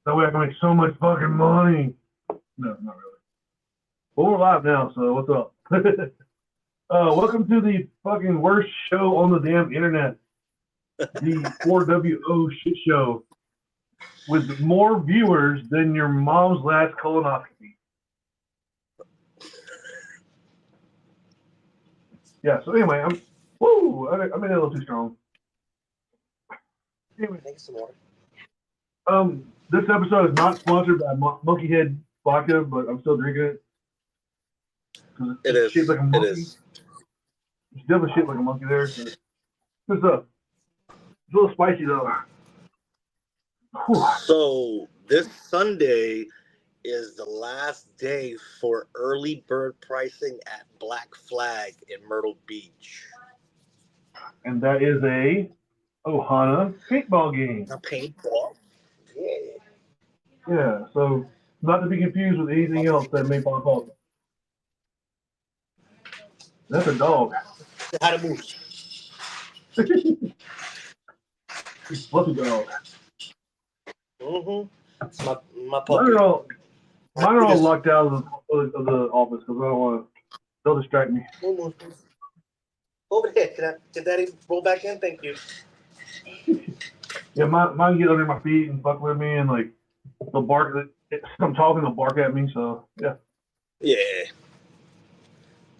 That way I can make so much fucking money. No, not really. But we're live now, so what's up? Welcome to the fucking worst show on the damn internet. The 4WO shit show. With more viewers than your mom's last colonoscopy. Yeah, so anyway, I made it a little too strong. Anyway, Thanks some more. This episode is not sponsored by Monkey Head Vodka, but I'm still drinking it. It is. Shaped like a monkey. It is. It's definitely shaped like a monkey there. So. It's a little spicy though. Whew. So this Sunday is the last day for early bird pricing at Black Flag in Myrtle Beach. And that is a Ohana paintball game. A paintball? Yeah. Yeah, so not to be confused with anything else that may pop up. That's a dog. How to move? Fluffy dog. It's my puppy. Mine are all locked out of the office because I don't want to. They'll distract me. Over here. Can Daddy roll back in? Thank you. Yeah, mine get under my feet and fuck with me and like they'll bark. I'm talking, they'll bark at me. So yeah. Yeah.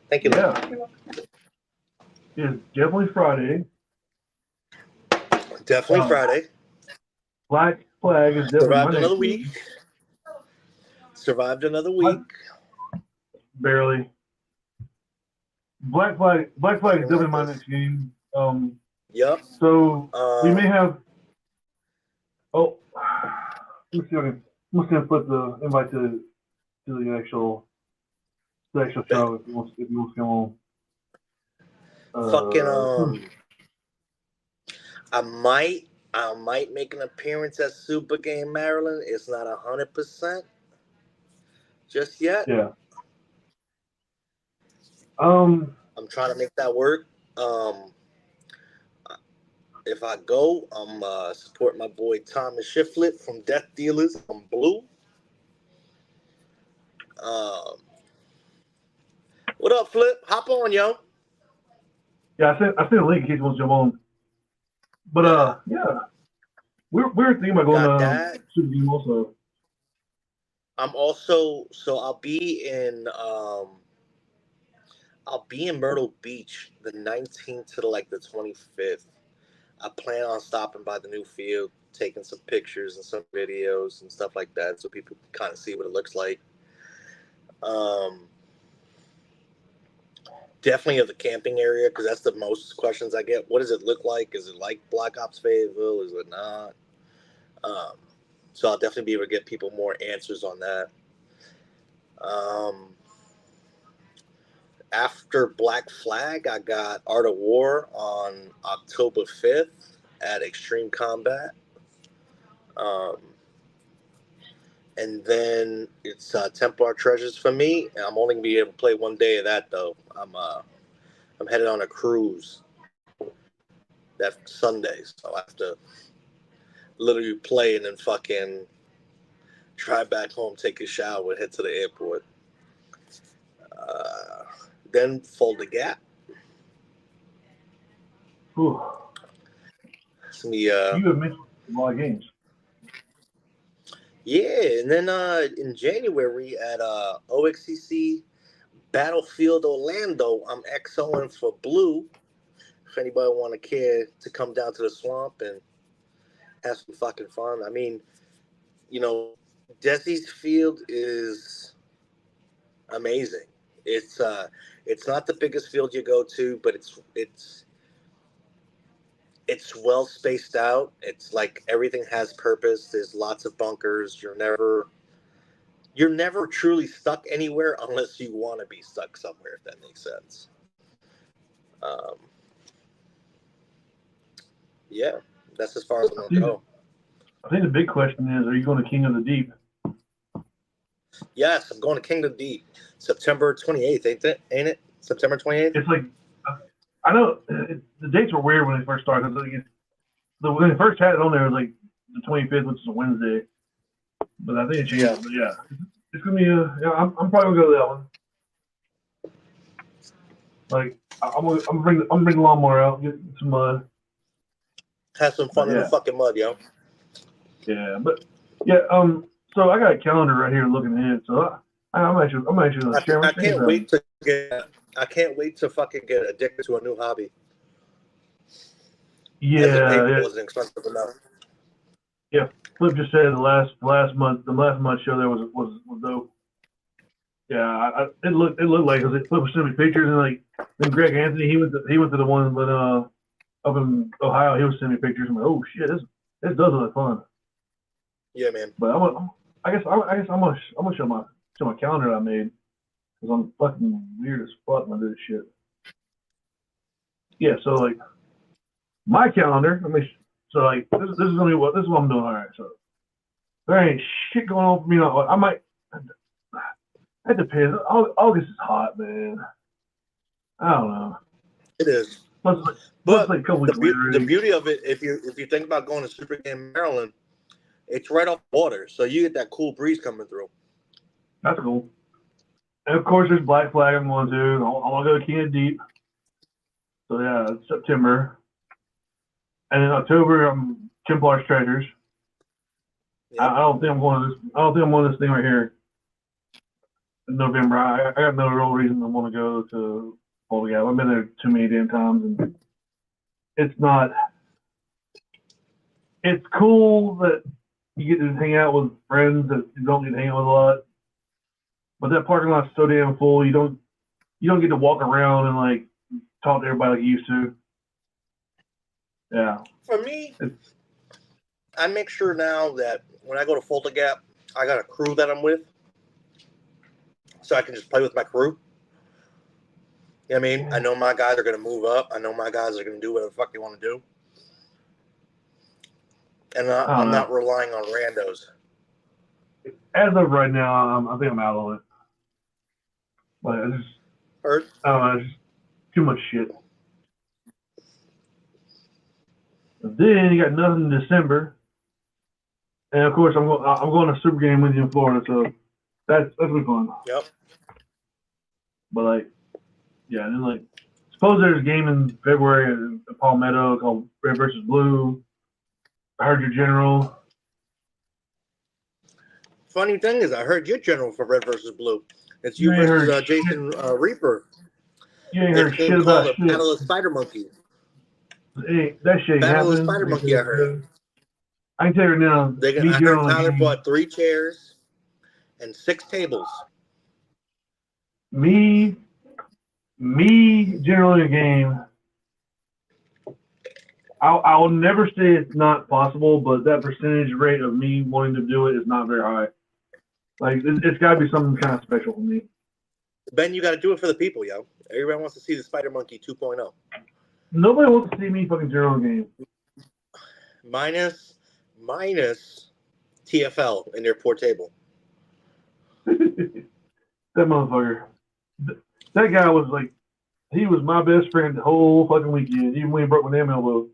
Thank you. Yeah. It's definitely Friday. Definitely Friday. Black Flag is definitely Survived Monday. another week. Survived another week. Barely. Black Flag is definitely my next game. Yep. So we may have. Oh, let me see if I can. I'm just gonna put the invite to the actual show if you want to come on. I might make an appearance at Super Game Maryland. It's not 100% just yet. Yeah. I'm trying to make that work. If I go, I'm supporting my boy Thomas Shiflett from Death Dealers from Blue. What up, Flip? Hop on, yo. Yeah, I sent a link in case you want to jump on. But yeah, we're thinking about going to Super Game also. I'm also I'll be in Myrtle Beach the 19th to the 25th. I plan on stopping by the new field, taking some pictures and some videos and stuff like that, so people can kind of see what it looks like. Definitely of the camping area, because that's the most questions I get. What does it look like? Is it like Black Ops Fayetteville? Is it not? So I'll definitely be able to get people more answers on that. After Black Flag, I got Art of War on October 5th at Extreme Combat. And then it's Templar Treasures for me. And I'm only going to be able to play one day of that, though. I'm headed on a cruise that Sunday, so I have to literally play and then fucking drive back home, take a shower, head to the airport. Then Fold the Gap. You have mentioned a lot of games. Yeah, and then in January at OXCC Battlefield Orlando, I'm XOing for Blue. If anybody want to care to come down to the swamp and have some fucking fun. I mean, Desi's field is amazing. It's not the biggest field you go to, but it's well spaced out. It's like everything has purpose. There's lots of bunkers. You're never truly stuck anywhere unless you want to be stuck somewhere, if that makes sense. Yeah, that's as far as I'm going to go. I think the big question is, are you going to King of the Deep? Yes, I'm going to King of the Deep. September 28th, ain't it? September 28th? It's like, I know the dates were weird when they first started. When they first had it on there, it was like the 25th, which is a Wednesday. But I think it's it's gonna be I'm probably gonna go to that one. Like I'm bring the lawnmower out, get some mud. Have some fun in the fucking mud, yo. Yeah, but so I got a calendar right here looking ahead. So I'm actually gonna share my I can't wait to fucking get addicted to a new hobby. Yeah, and the paper wasn't expensive enough. Yeah, Flip just said the last month show there was dope. Yeah, it looked like because Flip was sending me pictures and like then Greg Anthony he went to the one but up in Ohio he was sending me pictures. I'm like, oh shit, this does look like fun. Yeah, man. But I guess I'm gonna show my calendar that I made because I'm fucking weird as fuck when I do this shit. Yeah, so like my calendar. So like this is gonna be what I'm doing. All right, so there ain't shit going on for me. I might. That depends. August is hot, man. I don't know. It is. But like a couple the beauty of it, if you think about going to Super Game Maryland, it's right off water, so you get that cool breeze coming through. That's cool. And of course, there's Black Flag I'm going to. I want to go to Kenya Deep. So yeah, it's September. And in October, I'm Templar's Treasures. Yep. I don't think I'm going to this. I don't think I'm on this thing right here. In November, I got no real reason I want to go to Boulder Gap. I've been there too many damn times, and it's not. It's cool that you get to hang out with friends that you don't get to hang out with a lot. But that parking lot's so damn full, you don't get to walk around and like talk to everybody like you used to. Yeah. For me, I make sure now that when I go to Fulton Gap, I got a crew that I'm with, so I can just play with my crew. You know what I mean? I know my guys are going to move up. I know my guys are going to do whatever the fuck they want to do. And I'm not relying on randos. As of right now, I think I'm out of it. Like, I don't know, it's just too much shit. Then you got nothing in December, and of course I'm going to Super Game with you in Florida, so that's gonna be fun. Yep. But like, yeah, and then like, suppose there's a game in February at Palmetto called Red versus Blue. I heard your general. Funny thing is, I heard your general for Red versus Blue. It's you versus Jason Reaper. You ain't heard shit about shit. Battle of Spider Monkey. Hey, that shit ain't Battle happening. of Spider Monkey, I heard. I can tell you now. I heard Tyler bought 3 chairs and 6 tables. Me generally a game. I'll never say it's not possible, but that percentage rate of me wanting to do it is not very high. Like, it's got to be something kind of special for me. Ben, you got to do it for the people, yo. Everybody wants to see the Spider Monkey 2.0. Nobody wants to see me fucking general game. Minus TFL in their poor table. That motherfucker. That guy was like, he was my best friend the whole fucking weekend, even when he broke my damn elbow.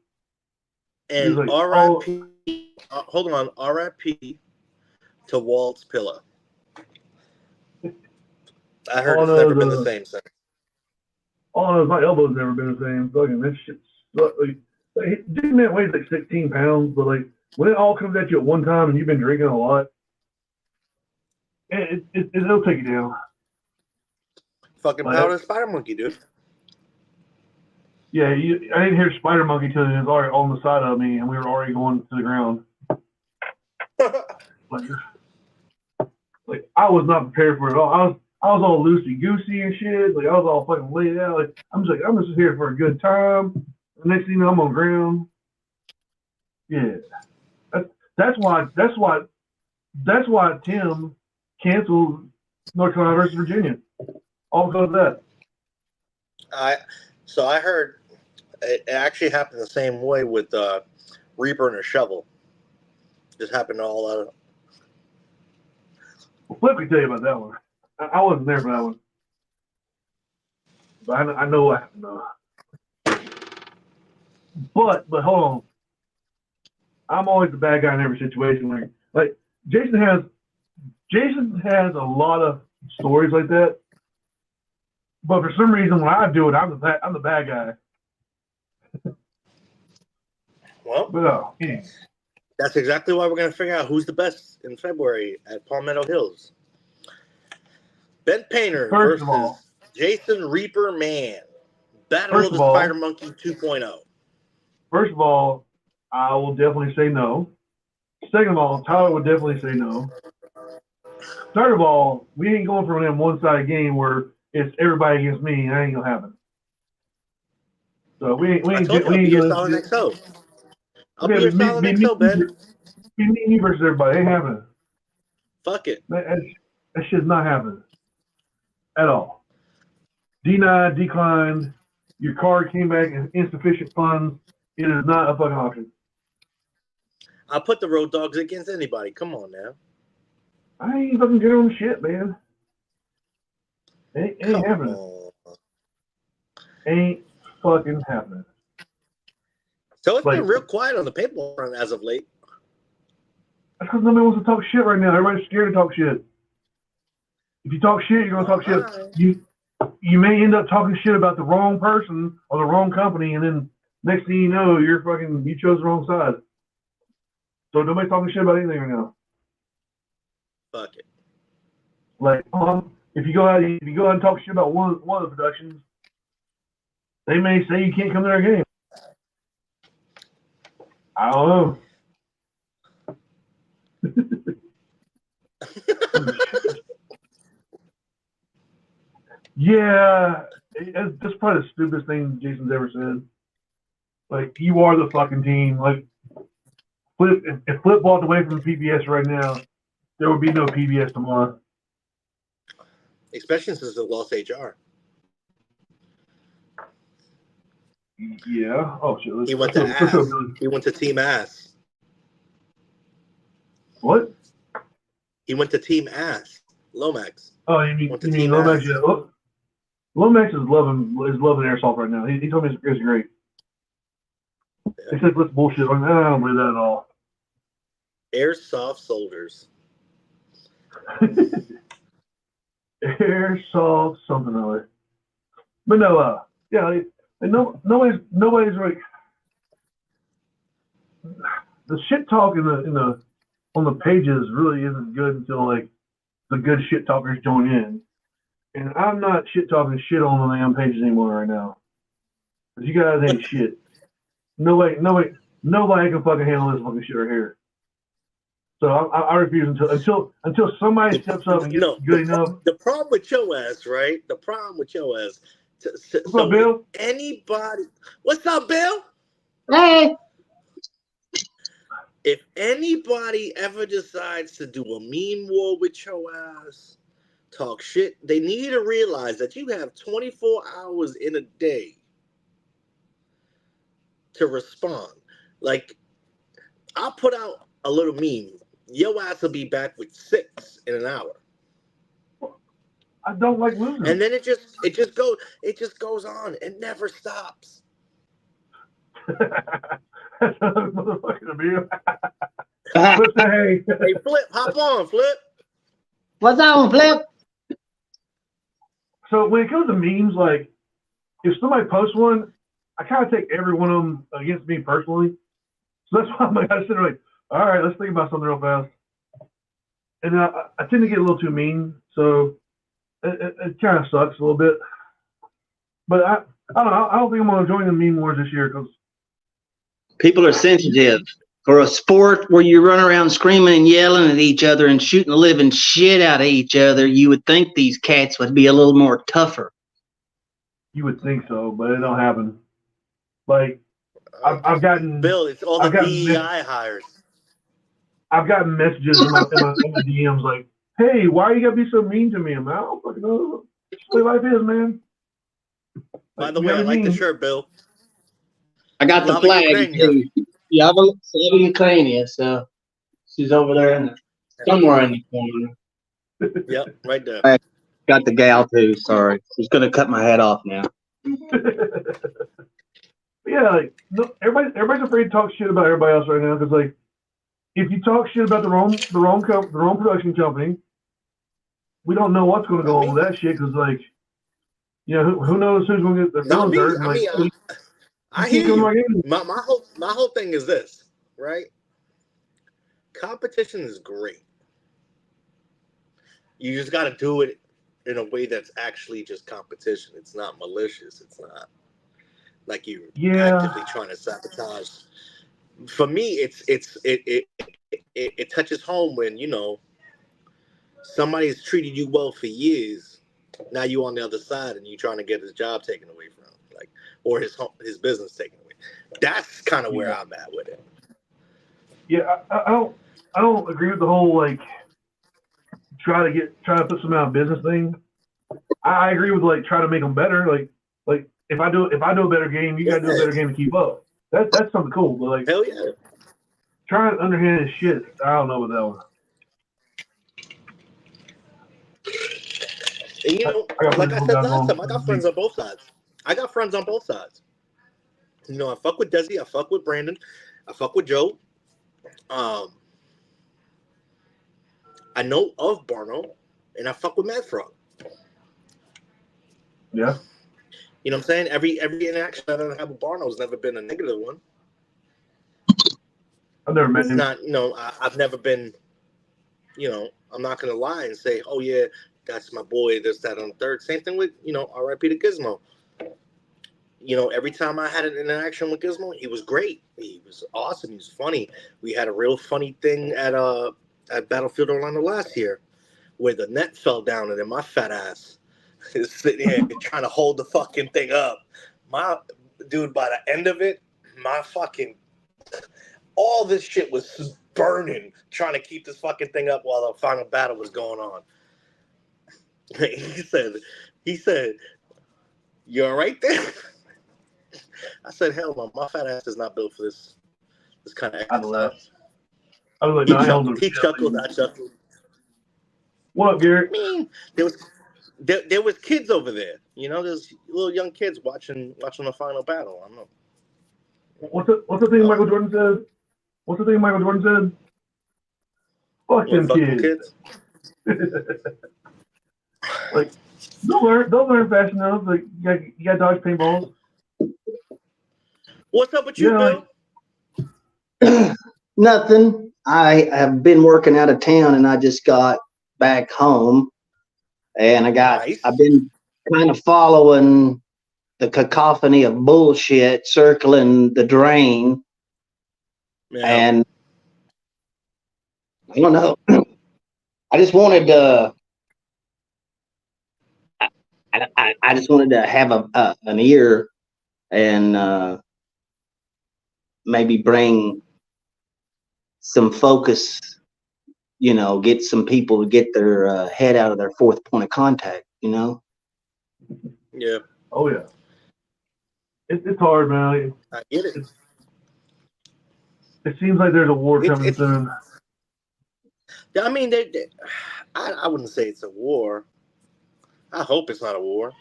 And like, R.I.P. Hold on, R.I.P. to Walt's pillow. I heard it's never been the same since. All I know is my elbow's never been the same. Fucking this shit sucks. Like, dude, man weighs like 16 pounds, but like when it all comes at you at one time and you've been drinking a lot, it'll take you down. Fucking power of Spider Monkey, dude. Yeah, I didn't hear Spider Monkey till he was already on the side of me, and we were already going to the ground. like I was not prepared for it all. I was all loosey goosey and shit. Like I was all fucking laid out. Like I'm just here for a good time. The next thing you know, I'm on the ground. Yeah, that's why Tim canceled North Carolina versus Virginia. All because of that. So I heard it actually happened the same way with Reaper and a shovel. Just happened all out of. Well, Flip can tell you about that one. I wasn't there for that one, but I know what happened. But hold on, I'm always the bad guy in every situation. Like Jason has a lot of stories like that, but for some reason when I do it, I'm the bad guy. Well, But yeah. That's exactly why we're going to figure out who's the best in February at Palmetto Hills. Ben Painter versus Jason Reaper Man. Battle of the Spider Monkey 2.0. First of all, I will definitely say no. Second of all, Tyler would definitely say no. Third of all, we ain't going for them one-sided game where it's everybody against me. That ain't gonna happen. So we ain't I'll be your solid XO. I'll be your solid XO, Ben. Me versus everybody. Ain't happening. Fuck it. That shit's not happening at all. Denied, declined. Your card came back as insufficient funds. It is not a fucking option. I'll put the Road Dogs against anybody. Come on now. I ain't fucking getting on shit, man. Ain't happening. Ain't fucking happening. So it's been real quiet on the paper run as of late. That's because nobody wants to talk shit right now. Everybody's scared to talk shit. If you talk shit, you're gonna talk shit. You may end up talking shit about the wrong person or the wrong company, and then next thing you know, you chose the wrong side. So nobody's talking shit about anything right now. Fuck it. Like, if you go out and talk shit about one of the productions, they may say you can't come to their game. I don't know. Yeah, that's probably the stupidest thing Jason's ever said. Like, you are the fucking team. Like, if Flip walked away from PBS right now, there would be no PBS tomorrow. Especially since it lost HR. Yeah. Oh shit. He went to Team Ass. What? He went to Team Ass. Lomax. Oh, you mean Lomax? Yeah. Lomax is loving Airsoft right now. He told me it's great. Yeah. He said, "Let's bullshit." I don't believe that at all. Airsoft soldiers. Airsoft something other. But no, yeah, nobody's like the shit talk on the pages really isn't good until like the good shit talkers join in. And I'm not shit talking shit on the damn pages anymore right now. Because you guys ain't shit. Nobody can fucking handle this fucking shit right here. So I refuse until somebody steps up and gets good enough. The problem with your ass, right? The problem with your ass. What's up, Bill? What's up, Bill? Hey. If anybody ever decides to do a meme war with your ass, talk shit, they need to realize that you have 24 hours in a day to respond. Like, I'll put out a little meme. Your ass will be back with 6 in an hour. I don't like losing. And then it just goes on. It never stops. That's another motherfucking abuse. Flip the hay. Hey, Flip, hop on, Flip. What's on, Flip? So when it comes to memes, like if somebody posts one, I kind of take every one of them against me personally. So that's why I'm like, I sit there like, all right, let's think about something real fast. And then I tend to get a little too mean, so it kind of sucks a little bit. But I don't know. I don't think I'm going to join the meme wars this year because people are sensitive. For a sport where you run around screaming and yelling at each other and shooting the living shit out of each other, you would think these cats would be a little more tougher. You would think so, but it don't happen. Like I've gotten Bill, it's all the DEI hires. I've gotten messages in my DMs like, "Hey, why you gotta be so mean to me?" I'm like, "I don't fucking know. That's the way life is, man." By the way, I like the shirt, Bill. I got the flag too. Yeah, I'm in Ukraine, so she's over there somewhere in the corner. Yep, right there. I got the gal too. Sorry, she's gonna cut my head off now. Yeah, like no, everybody's afraid to talk shit about everybody else right now because like if you talk shit about the wrong production company, we don't know what's going to go on with that shit because, like, you know, who knows who's going to get their feelings hurt? And, like, I hear you. My whole thing is this, right? Competition is great. You just got to do it in a way that's actually just competition. It's not malicious. It's not like you actively trying to sabotage. For me, it touches home when, you know, somebody's treated you well for years. Now you on the other side and you trying to get his job taken away from him, like, or his business taken away. That's kind of where I'm at with it. Yeah, I don't agree with the whole, like, try to put some out of business thing. I agree with, like, try to make them better. Like if I do a better game, you gotta do a better game to keep up. That's something cool. But, like, hell yeah, trying to underhand his shit, I don't know with that one. And, you know, like I said last time, I got friends on both sides. You know, I fuck with Desi, I fuck with Brandon, I fuck with Joe. I know of Barno, and I fuck with Mad Frog. Yeah. You know what I'm saying? Every interaction I don't have with Barno has never been a negative one. I've never met him. It's not, you know, I've never been, you know, I'm not going to lie and say, oh, yeah, that's my boy, this, that, on the third. Same thing with, you know, R.I.P. to Gizmo. You know, every time I had an interaction with Gizmo, he was great. He was awesome. He was funny. We had a real funny thing at Battlefield Orlando last year where the net fell down and then my fat ass is sitting here trying to hold the fucking thing up. My dude, by the end of it, my fucking all this shit was burning trying to keep this fucking thing up while the final battle was going on. He said, you all right there? I said, hell no, my fat ass is not built for this kind of exercise. I was like, he chuckled, I chuckled. What up, Garrett? I mean, there was kids over there. You know, there's little young kids watching the final battle. I don't know. What's the thing Michael Jordan said? What's the thing Michael Jordan said? Fuck them kids. Like, they'll learn fast enough. Like, you got dodge paintballs. What's up with you, Bill? Like, nothing. I have been working out of town, and I just got back home, and I've been kind of following the cacophony of bullshit circling the drain, and I don't know. I just wanted to. I just wanted to have an ear and maybe bring some focus. You know, get some people to get their head out of their fourth point of contact. You know. Yeah. Oh yeah. It's hard, man. I get it. It seems like there's a war coming soon. I mean, I wouldn't say it's a war. I hope it's not a war.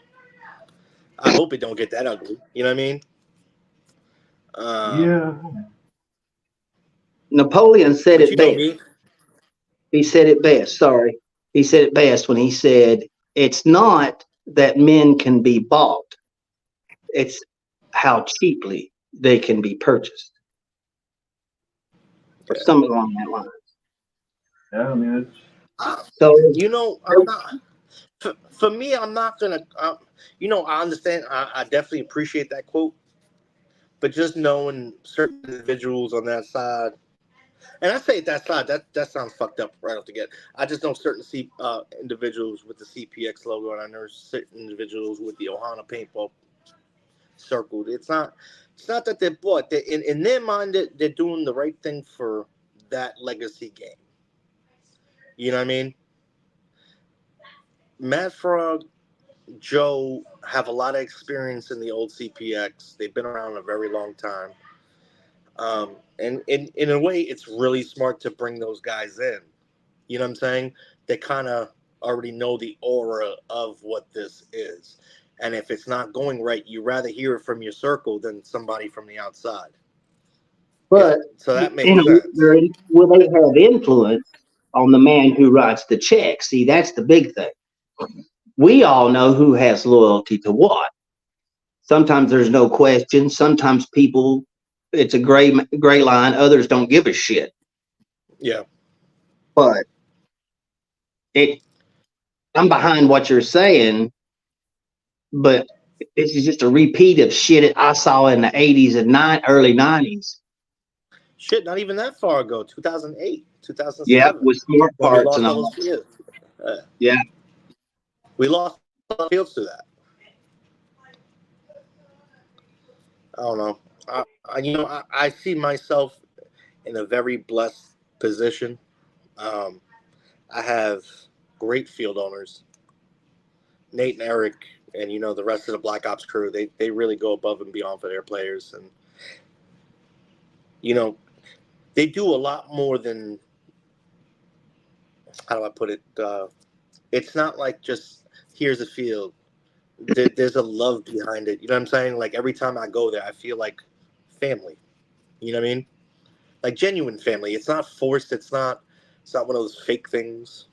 I hope it don't get that ugly. You know what I mean? Yeah. Napoleon said it best. He said it best. Sorry. He said it best when he said, it's not that men can be bought. It's how cheaply they can be purchased. Or something along that line. Yeah, I mean, so, you know, I'm not, for me, I'm not going to, you know, I understand. I definitely appreciate that quote. But just knowing certain individuals on that side, and I say that side, that sounds fucked up right off the get. I just know certain individuals with the CPX logo, and I know certain individuals with the Ohana paintball circled. It's not that they're bought. In their mind, they're doing the right thing for that legacy game. You know what I mean? Mad Frog, Joe have a lot of experience in the old CPX. They've been around a very long time. And in a way, it's really smart to bring those guys in. You know what I'm saying? They kind of already know the aura of what this is. And if it's not going right, you rather hear it from your circle than somebody from the outside. But So that you makes know, sense. will they have influence on the man who writes the check? See, that's the big thing. We all know who has loyalty to what. Sometimes there's no question. Sometimes people, it's a gray line. Others don't give a shit. Yeah. But it, I'm behind what you're saying. But this is just a repeat of shit I saw in the 80s and early 90s. Shit, not even that far ago. 2008, Yeah, 2007. with smart When we parts and lost all all. those fields. Yeah. We lost all the fields to that. I don't know. I see myself in a very blessed position. I have great field owners, Nate and Eric, and the rest of the Black Ops crew. They really go above and beyond for their players, and they do a lot more than, how do I put it? It's not like just here's a field. There's a love behind it. You know what I'm saying? Like every time I go there, I feel like family. You know what I mean? Like genuine family. It's not forced. It's not one of those fake things.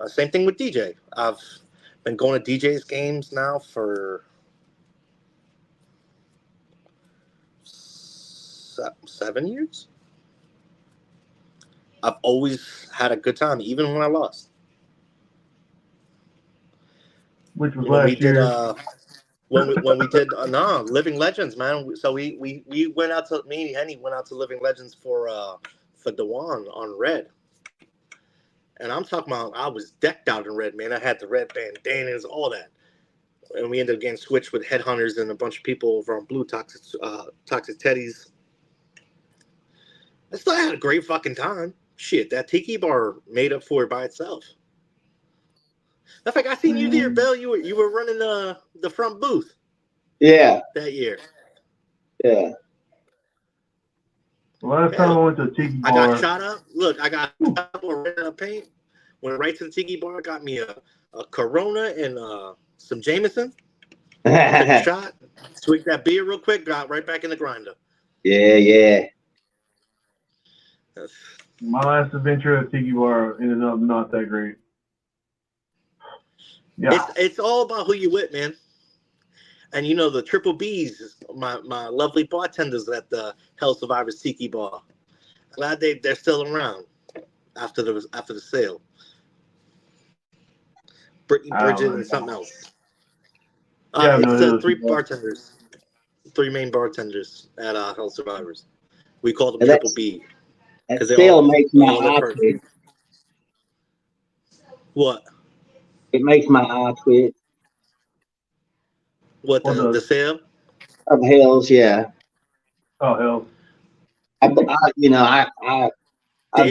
Same thing with DJ. I've been going to DJ's games now for 7 years. I've always had a good time, even when I lost. Which was When we last year. did, when we did Living Legends, man. So we went out to, me and Henny went out to Living Legends for Dewan on Red. And I'm talking about, I was decked out in red, man. I had the red bandanas, all that. And we ended up getting switched with headhunters and a bunch of people over on Blue Toxic Teddies. I still had a great fucking time. Shit, that tiki bar made up for it by itself. In fact, I seen you there, Bill. You were running the front booth. Yeah. That year. Yeah. The last time I went to a tiki bar, I got shot up. Look, I got shot up or ran out of paint. Went right to the tiki bar, got me a Corona and some Jameson. Took a shot, swigged that beer real quick, got right back in the grinder. Yeah. my last adventure at a tiki bar ended up not that great. Yeah. It's all about who you with, man. And the Triple B's, my lovely bartenders at the Hell Survivors Tiki Bar. Glad they're still around after the sale. Brittany, Bridget, and something else. Yeah, It's three main bartenders at Hell Survivors. We call them And Triple B that because still makes my live eye first. twitch. What? It makes my eye twitch. What, the sale? Of Hells, yeah. Oh hell. I Dave was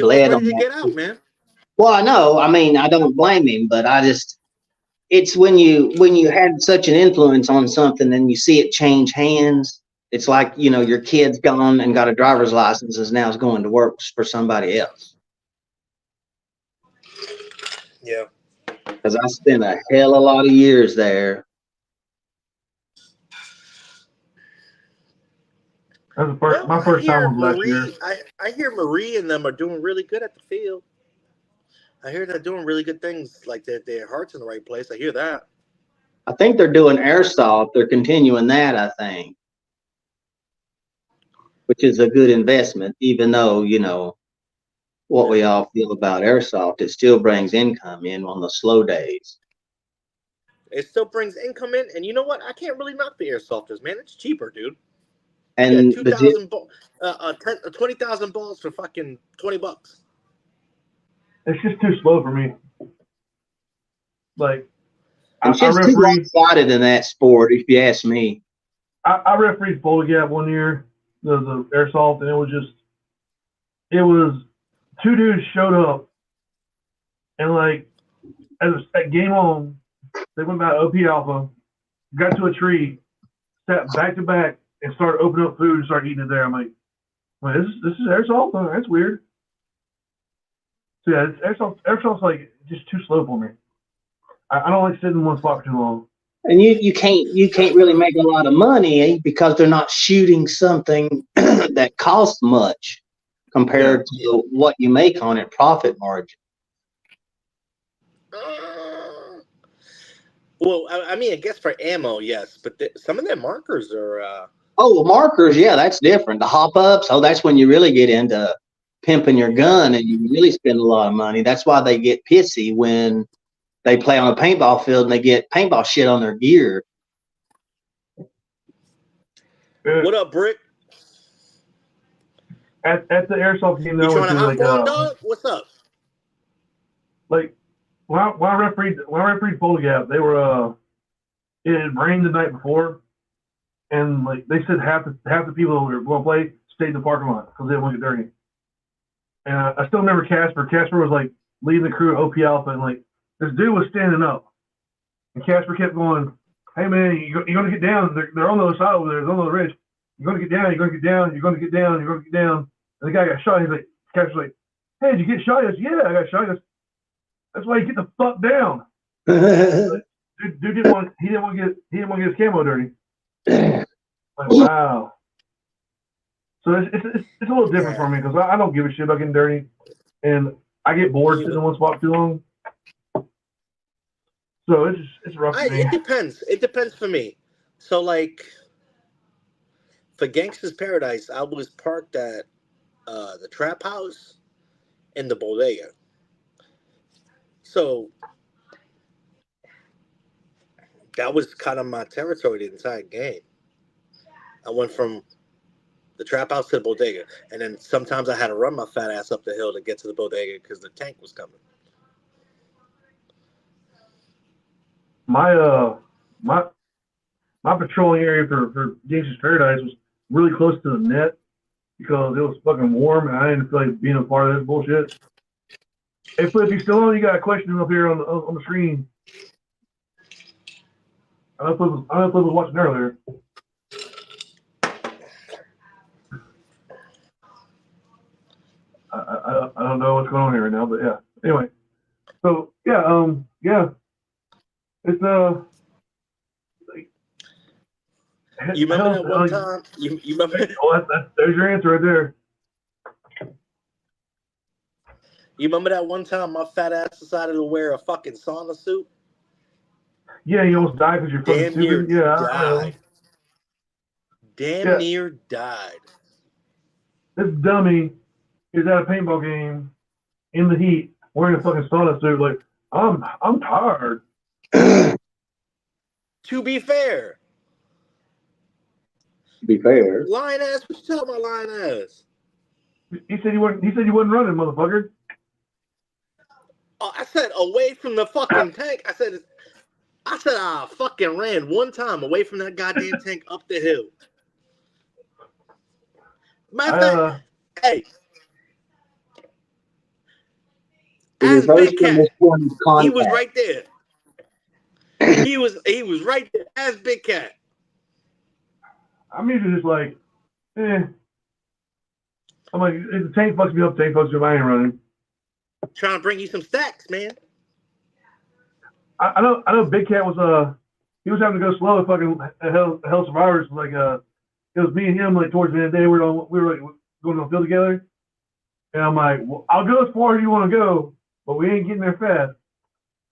bled on ready to that. get out, man. Well, I know. I mean, I don't blame him, but it's when you had such an influence on something and you see it change hands. It's like, your kid's gone and got a driver's license and now is going to work for somebody else. Yeah. Because I spent a hell of a lot of years there. That was my first time was last year. I hear Marie and them are doing really good at the field. I hear they're doing really good things, like their heart's in the right place. I hear that. I think they're doing airsoft. They're continuing that, I think, which is a good investment, even though, what we all feel about airsoft, it still brings income in on the slow days. It still brings income in, and you know what? I can't really knock the airsofters, man. It's cheaper, dude. And 20,000 balls for fucking $20. It's just too slow for me. Like, and shit's too one-sided in that sport, if you ask me. I refereed Boulder Gap one year, the airsoft, and it was two dudes showed up, and like at game on, they went by OP Alpha, got to a tree, sat back to back, and started opening up food and started eating it there. I'm like, wait, this is airsoft? Oh, that's weird. So yeah, airsoft's like just too slow for me. I don't like sitting in one spot for too long. And you can't really make a lot of money because they're not shooting something that costs much compared to what you make on it, profit margin. Well, I mean, I guess for ammo, yes, but some of their markers are. Oh, markers, yeah, that's different. The hop ups, that's when you really get into pimping your gun and you really spend a lot of money. That's why they get pissy when they play on a paintball field and they get paintball shit on their gear. What up, Brick? At the airsoft game, you trying to hop on, dog? What's up? Like, when I refereed Foley Gap, they were it had rained the night before, and like they said half the people who were going to play stayed in the parking lot because they didn't want to get dirty. And I still remember Casper. Casper was like leading the crew at OP Alpha, and like this dude was standing up, and Casper kept going, "Hey man, you're gonna get down. They're on the other side over there. They're on the ridge. You're gonna get down. You're gonna get down. You're gonna get down. You're gonna get down." And the guy got shot. He's like, Casper's like, "Hey, did you get shot?" He goes, "Yeah, I got shot." He goes, "That's why you get the fuck down." Dude didn't want to get his camo dirty. Like, wow. So it's a little different for me because I don't give a shit about getting dirty, and I get bored sitting in one spot too long. So it's rough for me. It depends. It depends for me. So like for Gangsta's Paradise, I was parked at the Trap House and the Bodega. So that was kind of my territory the entire game. I went from the Trap House to the Bodega, and then sometimes I had to run my fat ass up the hill to get to the Bodega because the tank was coming. My patrolling area for Gangsta's Paradise was really close to the net because it was fucking warm and I didn't feel like being a part of this bullshit. Hey Flip, you still on? You got a question up here on the screen. I know Flip was watching earlier. I don't know what's going on here right now, but yeah. Anyway, so yeah. It's like, you remember that one time? You remember? Oh, there's your answer right there. You remember that one time my fat ass decided to wear a fucking sauna suit? Yeah, you almost died because you're fucking stupid. Died. Damn near died. This dummy is at a paintball game in the heat wearing a fucking sauna suit. Like, I'm tired. To be fair. Lion ass, what you talking about, lion ass? He said you wasn't running, motherfucker. Oh, I said away from the fucking tank. I said I fucking ran one time away from that goddamn tank up the hill. Hey. As Big Cat, he was right there. He was right there as Big Cat. I'm usually just like, I'm like, if the tank fucks me up, I ain't running. Trying to bring you some stacks, man. I know Big Cat was he was having to go slow at fucking Hell Survivors. Like it was me and him like towards the end of the day we were like going on the field together. And I'm like, well, I'll go as far as you want to go, but we ain't getting there fast.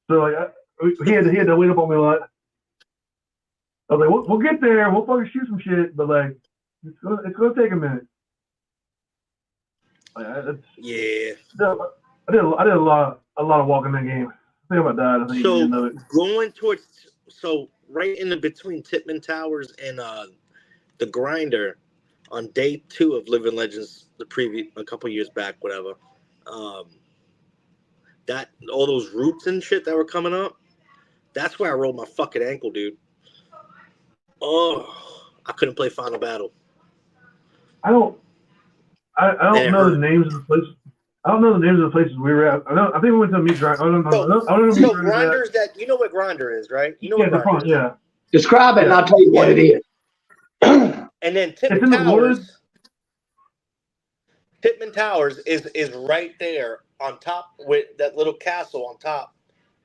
So like he had to lean up on me a lot. I was like, we'll get there, we'll fucking shoot some shit, but like it's gonna take a minute. Like, yeah. I did a lot of walking that game. I think about that. I think so going towards right in the between Titman Towers and the Grinder on day 2 of Living Legends, a couple years back, whatever. That all those roots and shit that were coming up. That's where I rolled my fucking ankle, dude. Oh, I couldn't play Final Battle. I don't know the names of the places. I don't know the names of the places we were at. I think we went to a meat grinder. I don't know. Grinders you know what Grinder is, right? You know what Grinder is. Yeah. Describe it and I'll tell you what it is. And then Titman Towers is right there on top with that little castle on top.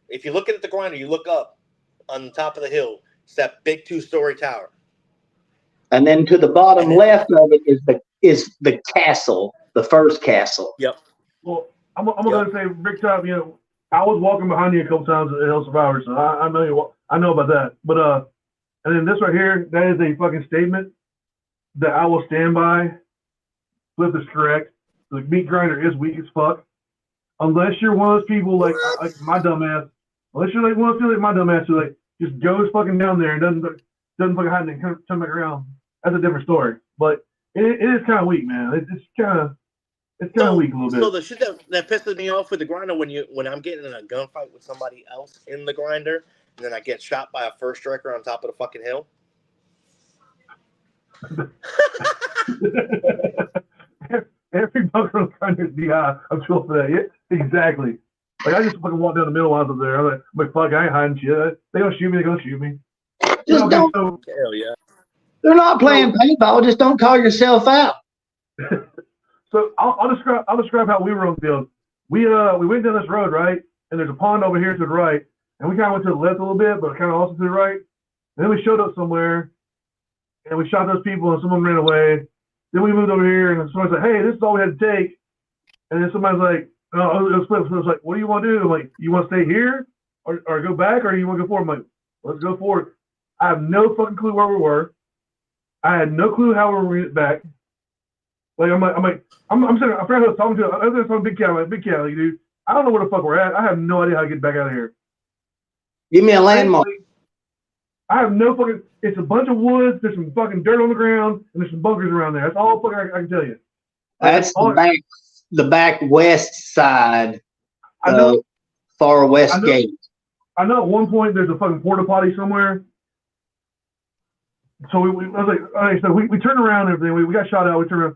If you're looking at the Grinder, you look up on the top of the hill. It's that big 2-story tower. And then to the bottom left of it is the castle, the first castle. Yep. Well, I'm gonna say, Rick Top, I was walking behind you a couple times at Hell Survivor, so I know about that. But and then this right here, that is a fucking statement that I will stand by. Flip is correct. The meat grinder is weak as fuck. Unless you're one of those people like my dumbass. Unless you're like one of those people like my dumbass who like just goes fucking down there and doesn't fucking hide and come back around. That's a different story. But it is kind of weak, man. It's kind of weak a little bit. So the shit that pisses me off with the grinder when I'm getting in a gunfight with somebody else in the grinder, and then I get shot by a first striker on top of the fucking hill. Every bunker on the grinder is DI. I'm sure for that. Yeah, exactly. Like I just fucking walk down the middle lines up there. I'm like, fuck, I ain't hiding shit. They gonna shoot me. They gonna shoot me. Just don't. Hell yeah. They're not playing paintball. Just don't call yourself out. So I'll describe how we were on the field. We went down this road, right? And there's a pond over here to the right, and we kind of went to the left a little bit, but kind of also to the right. And then we showed up somewhere, and we shot those people, and someone ran away. Then we moved over here, and somebody said, "Hey, this is all we had to take." And then somebody's like, "Oh, it was split." So it's like, "What do you want to do?" I'm like, "You want to stay here, or go back, or you want to go forward?" I'm like, "Let's go forward." I have no fucking clue where we were. I had no clue how we were going to get back. Like I'm saying, I forgot who I was talking to. I was talking Big Cat. I'm like, Big Cat, like, dude, I don't know where the fuck we're at. I have no idea how to get back out of here. Give me a landmark. I have no fucking. It's a bunch of woods. There's some fucking dirt on the ground, and there's some bunkers around there. That's all fucking I can tell you. That's the back west side. I know. Far west gate. I know at one point there's a fucking porta potty somewhere. So I was like, all right, so we turned around and everything. We got shot out. We turned around.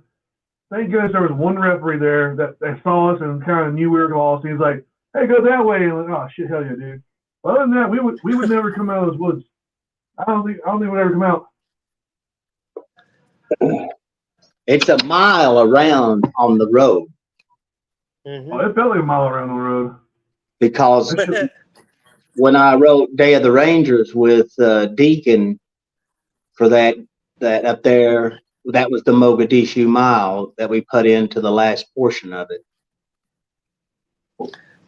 Thank goodness there was one referee there that saw us and kind of knew we were lost. He's like, "Hey, go that way." And I'm like, "Oh shit, hell yeah, dude." But other than that, we would never come out of those woods. I don't think we'd ever come out. It's a mile around on the road. Mm-hmm. Oh, it felt like a mile around the road. Because when I wrote Day of the Rangers with Deacon for that up there, that was the Mogadishu mile that we put into the last portion of it.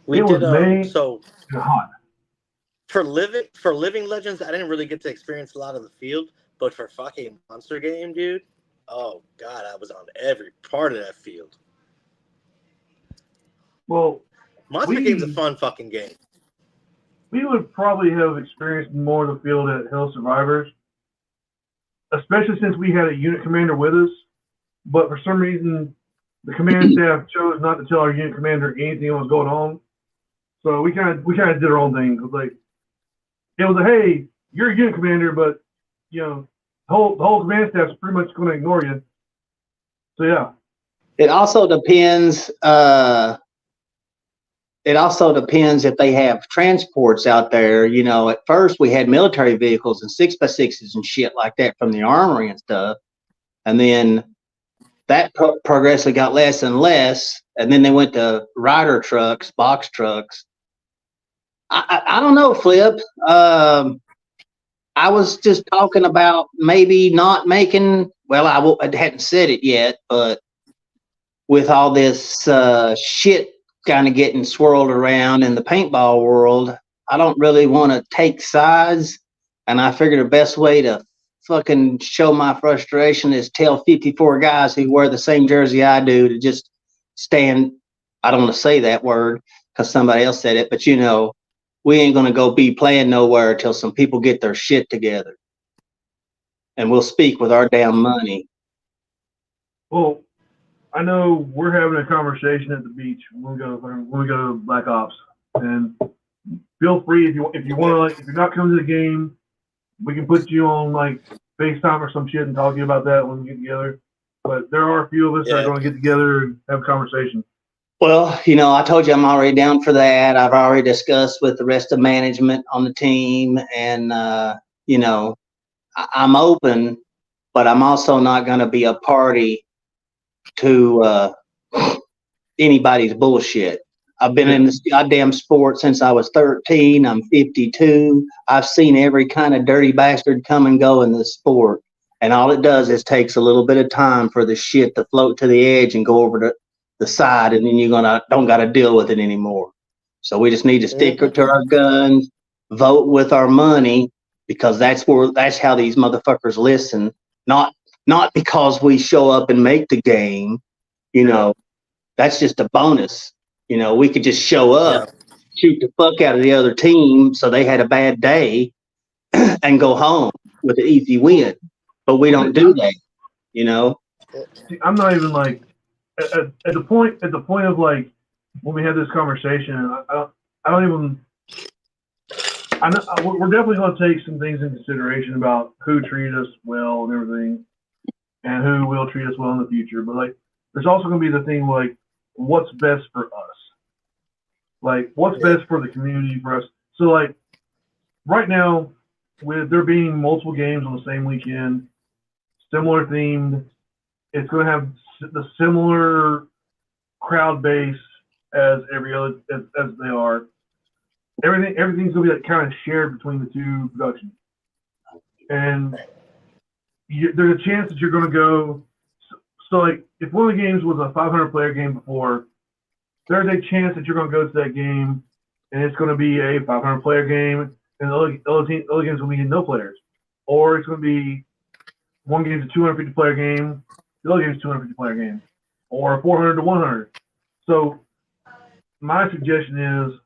We did so hot. For living legends, I didn't really get to experience a lot of the field, but for fucking Monster Game, dude, oh god, I was on every part of that field. Well, Monster Game's a fun fucking game. We would probably have experienced more of the field at Hell Survivors, especially since we had a unit commander with us. But for some reason, the command staff chose not to tell our unit commander anything was going on. So we kind of did our own thing. It was hey, you're a unit commander, but the whole command staff's pretty much going to ignore you. So yeah. It also depends. It also depends if they have transports out there. At first we had military vehicles and 6x6s and shit like that from the armory and stuff, and then that progressively got less and less, and then they went to rider trucks, box trucks. I don't know, Flip. I was just talking about maybe not making. Well, I hadn't said it yet, but with all this shit kind of getting swirled around in the paintball world, I don't really want to take sides, and I figured the best way to fucking show my frustration is tell 54 guys who wear the same jersey I do to just stand. I don't want to say that word because somebody else said it, but we ain't gonna go be playing nowhere till some people get their shit together, and we'll speak with our damn money. Well, I know we're having a conversation at the beach when we go to Black Ops, and feel free if you want to, if you're not coming to the game, we can put you on like FaceTime or some shit and talk to you about that when we get together. But there are a few of us that are going to get together and have a conversation. Well, I told you I'm already down for that. I've already discussed with the rest of management on the team, and I'm open, but I'm also not going to be a party to anybody's bullshit. I've been in this goddamn sport since I was 13. I'm 52. I've seen every kind of dirty bastard come and go in this sport. And all it does is takes a little bit of time for the shit to float to the edge and go over to the side, and then don't got to deal with it anymore. So we just need to stick to our guns, vote with our money, because that's how these motherfuckers listen. Not because we show up and make the game. That's just a bonus. We could just show up, shoot the fuck out of the other team so they had a bad day, and go home with an easy win. But we don't do that. See, I'm not even like at the point of like when we had this conversation. I don't even. We're definitely going to take some things into consideration about who treated us well and everything, and who will treat us well in the future. But like, there's also going to be the thing like, what's best for us? Like, what's best for the community, for us? So like, right now, with there being multiple games on the same weekend, similar themed, it's going to have the similar crowd base as every other as they are. Everything's going to be like kind of shared between the two productions, and there's a chance that you're going to go. So like, if one of the games was a 500 player game before, there's a chance that you're going to go to that game, and it's going to be a 500 player game, and the other games will be no players, or it's going to be one game's a 250 player game, the other game's a 250 player game, or 400 to 100. So my suggestion is,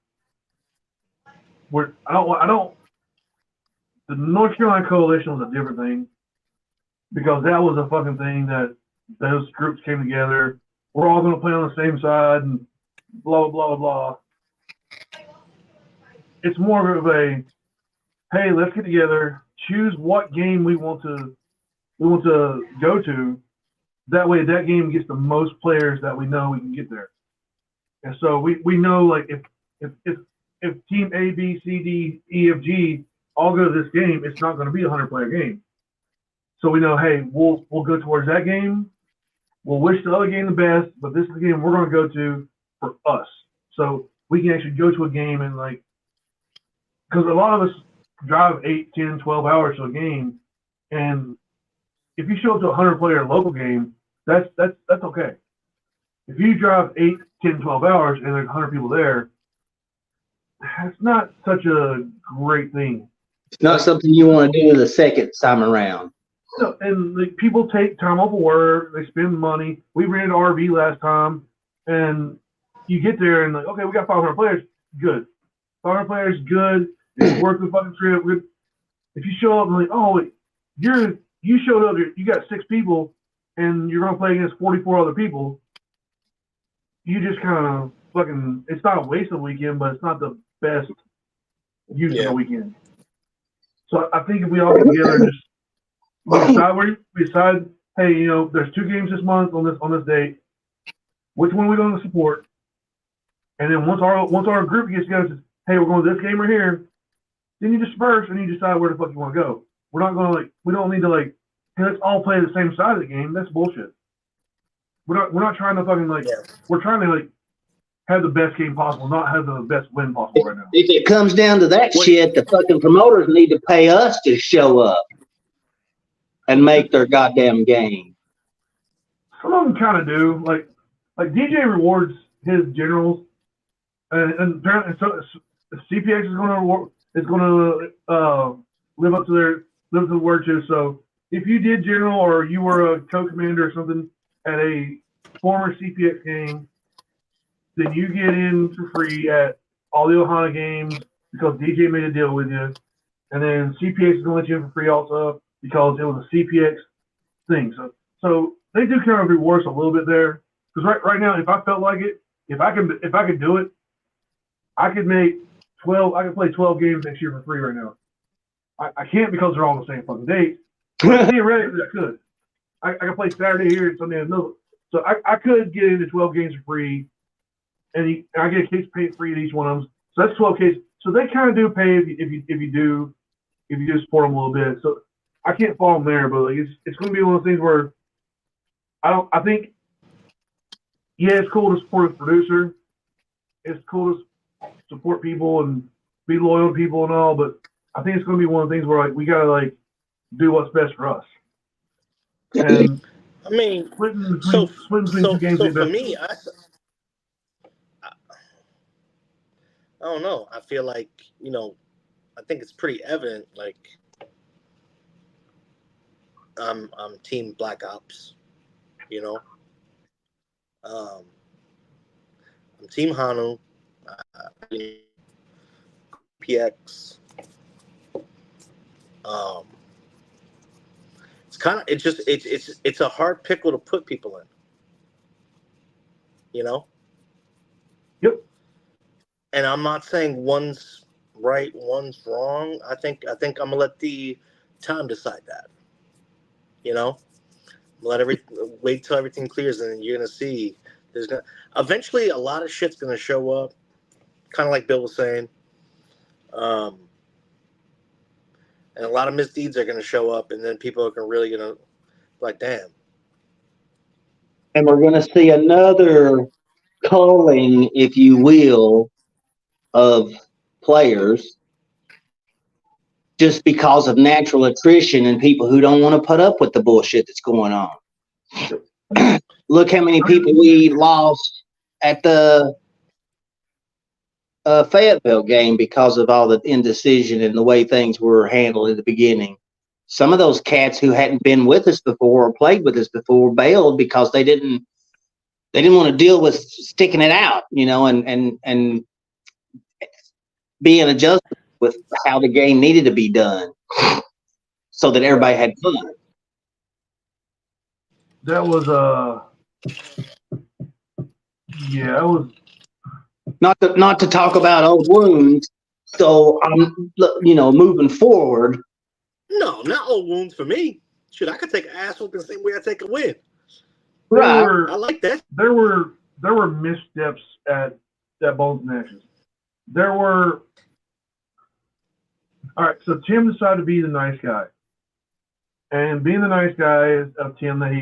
the North Carolina Coalition was a different thing, because that was a fucking thing that those groups came together. We're all going to play on the same side and blah, blah, blah, blah. It's more of a, hey, let's get together, choose what game we want to go to. That way that game gets the most players that we know we can get there. And so we know, like, if team A, B, C, D, E, F, G all go to this game, it's not going to be a 100-player game. So we know, hey, we'll go towards that game. We'll wish the other game the best, but this is the game we're going to go to for us. So we can actually go to a game and, like, because a lot of us drive 8, 10, 12 hours to a game, and if you show up to a 100-player local game, that's okay. If you drive 8, 10, 12 hours and there's 100 people there, that's not such a great thing. It's not something you want to do the second time around. No, and like, people take time off of work, they spend money. We rented an RV last time, and you get there and like, okay, we got 500 players, good. 500 players, good. It's worth the fucking trip. If you show up and like, oh, wait, you showed up, you got 6 people, and you're gonna play against 44 other people, you just kind of fucking. It's not a waste of the weekend, but it's not the best use of the weekend. So I think if we all get together and just we decide, hey, there's 2 games this month on this date. Which one are we going to support? And then once our group gets together, says, hey, we're going to this game right here. Then you disperse and you decide where the fuck you want to go. We're not going to we don't need to hey, let's all play the same side of the game. That's bullshit. We're not trying to fucking we're trying to have the best game possible, not have the best win possible right now. If it comes down to that shit, the fucking promoters need to pay us to show up and make their goddamn game. Some of them kind of do. Like DJ rewards his generals, and apparently CPX is going to live up to the word too. So if you did general or you were a co-commander or something at a former CPX game, then you get in for free at all the Ohana games because DJ made a deal with you, and then CPX is going to let you in for free also because it was a CPX thing. So they do kind of reward us a little bit there. Because right now, if I felt like it, if I could do it, I could make 12. I could play 12 games next year for free right now. I can't because they're all on the same fucking date. Theoretically, I could. I could play Saturday here and Sunday in the middle. So I could get into 12 games for free, and I get a case paid free at each one of them. So that's 12 cases. So they kind of do pay if you do support them a little bit. So I can't fault them there, but it's going to be one of those things where I think. Yeah, it's cool to support a producer, it's cool to support people and be loyal to people and all, but I think it's going to be one of the things where like we got to like do what's best for us. And I mean, splitting so between two games. so for me, I don't know. I feel like, you know, I think it's pretty evident. Like, I'm Team Black Ops. You know, I'm Team Hanu. PX. It's kind of it's a hard pickle to put people in. You know. Yep. And I'm not saying one's right, one's wrong. I think I'm gonna let the time decide that. You know, wait till everything clears, and then you're gonna see. There's gonna eventually a lot of shit's gonna show up, kind of like Bill was saying, and a lot of misdeeds are gonna show up, and then people are really gonna like, damn. And we're gonna see another culling, if you will, of players just because of natural attrition and people who don't want to put up with the bullshit that's going on. Look how many people we lost at the Fayetteville game because of all the indecision and the way things were handled at the beginning. Some of those cats who hadn't been with us before or played with us before bailed because they didn't want to deal with sticking it out, you know, and being adjusted with how the game needed to be done so that everybody had fun. That was yeah, it was not to talk about old wounds. So I'm, you know, moving forward. No, not old wounds for me. Shit, I could take an ass whooping the same way I take a win. Right. I like that. There were missteps at Bones and Ashes. There were. All right, so Tim decided to be the nice guy, and being the nice guy of Tim that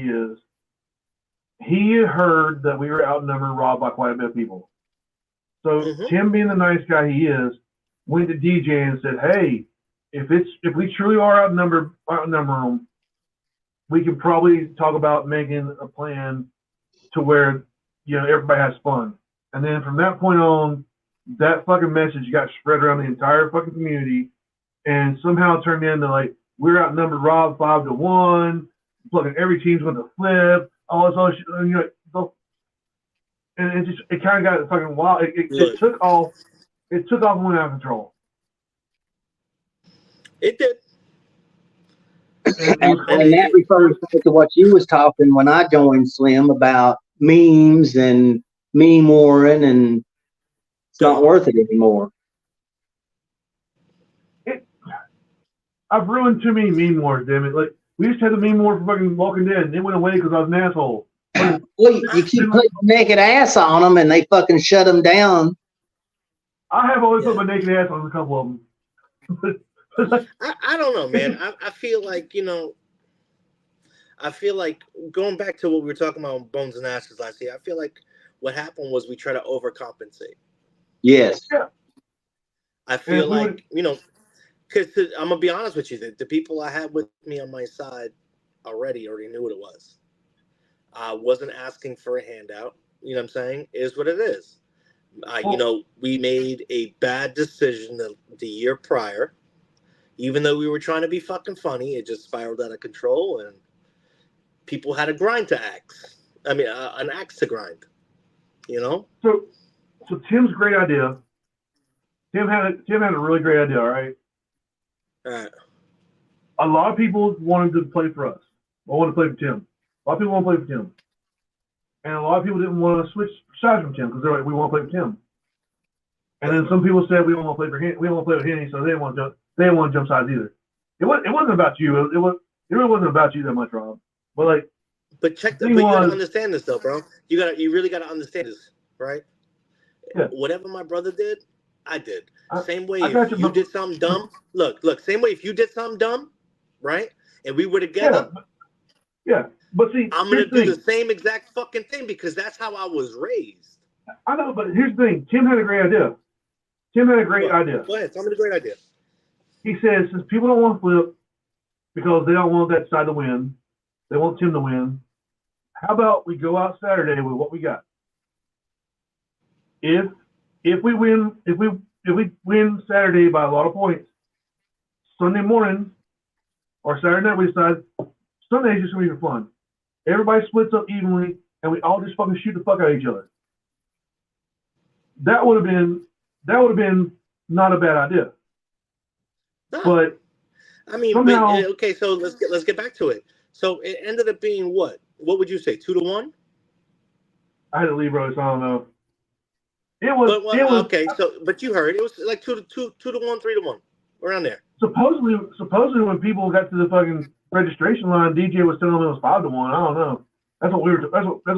he heard that we were outnumbered, robbed by quite a bit of people. So Tim, being the nice guy he is, went to DJ and said, "Hey, if we truly are outnumber them, we can probably talk about making a plan to where, you know, everybody has fun." And then from that point on, that fucking message got spread around the entire fucking community, and somehow it turned into like we're outnumbered, robbed 5-1, fucking every team's going to flip, all this other shit. And, you know, and it kind of got fucking wild. It took off. It took off and went out of control. It did. And that refers to what you was talking when I joined Slim about memes and meme warring, and it's not worth it anymore. I've ruined too many meme wars, damn it. Like, we used to have the meme war for fucking Walking Dead, and it went away because I was an asshole. Well, you keep putting naked ass on them, and they fucking shut them down. I have always put my naked ass on a couple of them. I don't know, man. I feel like, you know, going back to what we were talking about on Bones and Ashes last year, I feel like what happened was we try to overcompensate. Yes. Yeah. I feel like, you know, because I'm going to be honest with you, the people I had with me on my side already knew what it was. I wasn't asking for a handout. You know what I'm saying? It is what it is. You know, we made a bad decision the year prior. Even though we were trying to be fucking funny, it just spiraled out of control, and people had a grind to axe. I mean, an axe to grind. You know. So Tim's great idea. Tim had a really great idea. All right. All right. A lot of people wanted to play for us. I wanted to play for Tim. A lot of people want to play for Tim, and a lot of people didn't want to switch sides from Tim because they're like, we want to play for Tim. And then some people said we don't want to play for him. We don't want to play with Henny, so they didn't want to jump. They didn't want to jump sides either. It wasn't about you. It really wasn't about you that much, Rob. But like, but you gotta understand this though, bro. You really gotta understand this, right? Yeah. Whatever my brother did, I did. Same way if you did something dumb. Look. Same way if you did something dumb, right? And we were together. Yeah. But see, I'm gonna do the same exact fucking thing because that's how I was raised. I know, but here's the thing. Tim had a great idea. Idea. Go ahead. Tell me the great idea. He says, since people don't want to flip because they don't want that side to win, they want Tim to win. How about we go out Saturday with what we got? If we win Saturday by a lot of points, Sunday morning or Saturday night we decide Sunday's just gonna be for fun. Everybody splits up evenly and we all just fucking shoot the fuck out of each other. That would have been not a bad idea. No. But I mean, somehow, okay, so let's get back to it. So it ended up being what? What would you say? 2-1? I had to leave, bro, so I don't know. It was okay. So, but you heard it was like 2 to 1, 3-1, around there. Supposedly, when people got to the fucking registration line, DJ was telling them it was 5-1. I don't know. That's what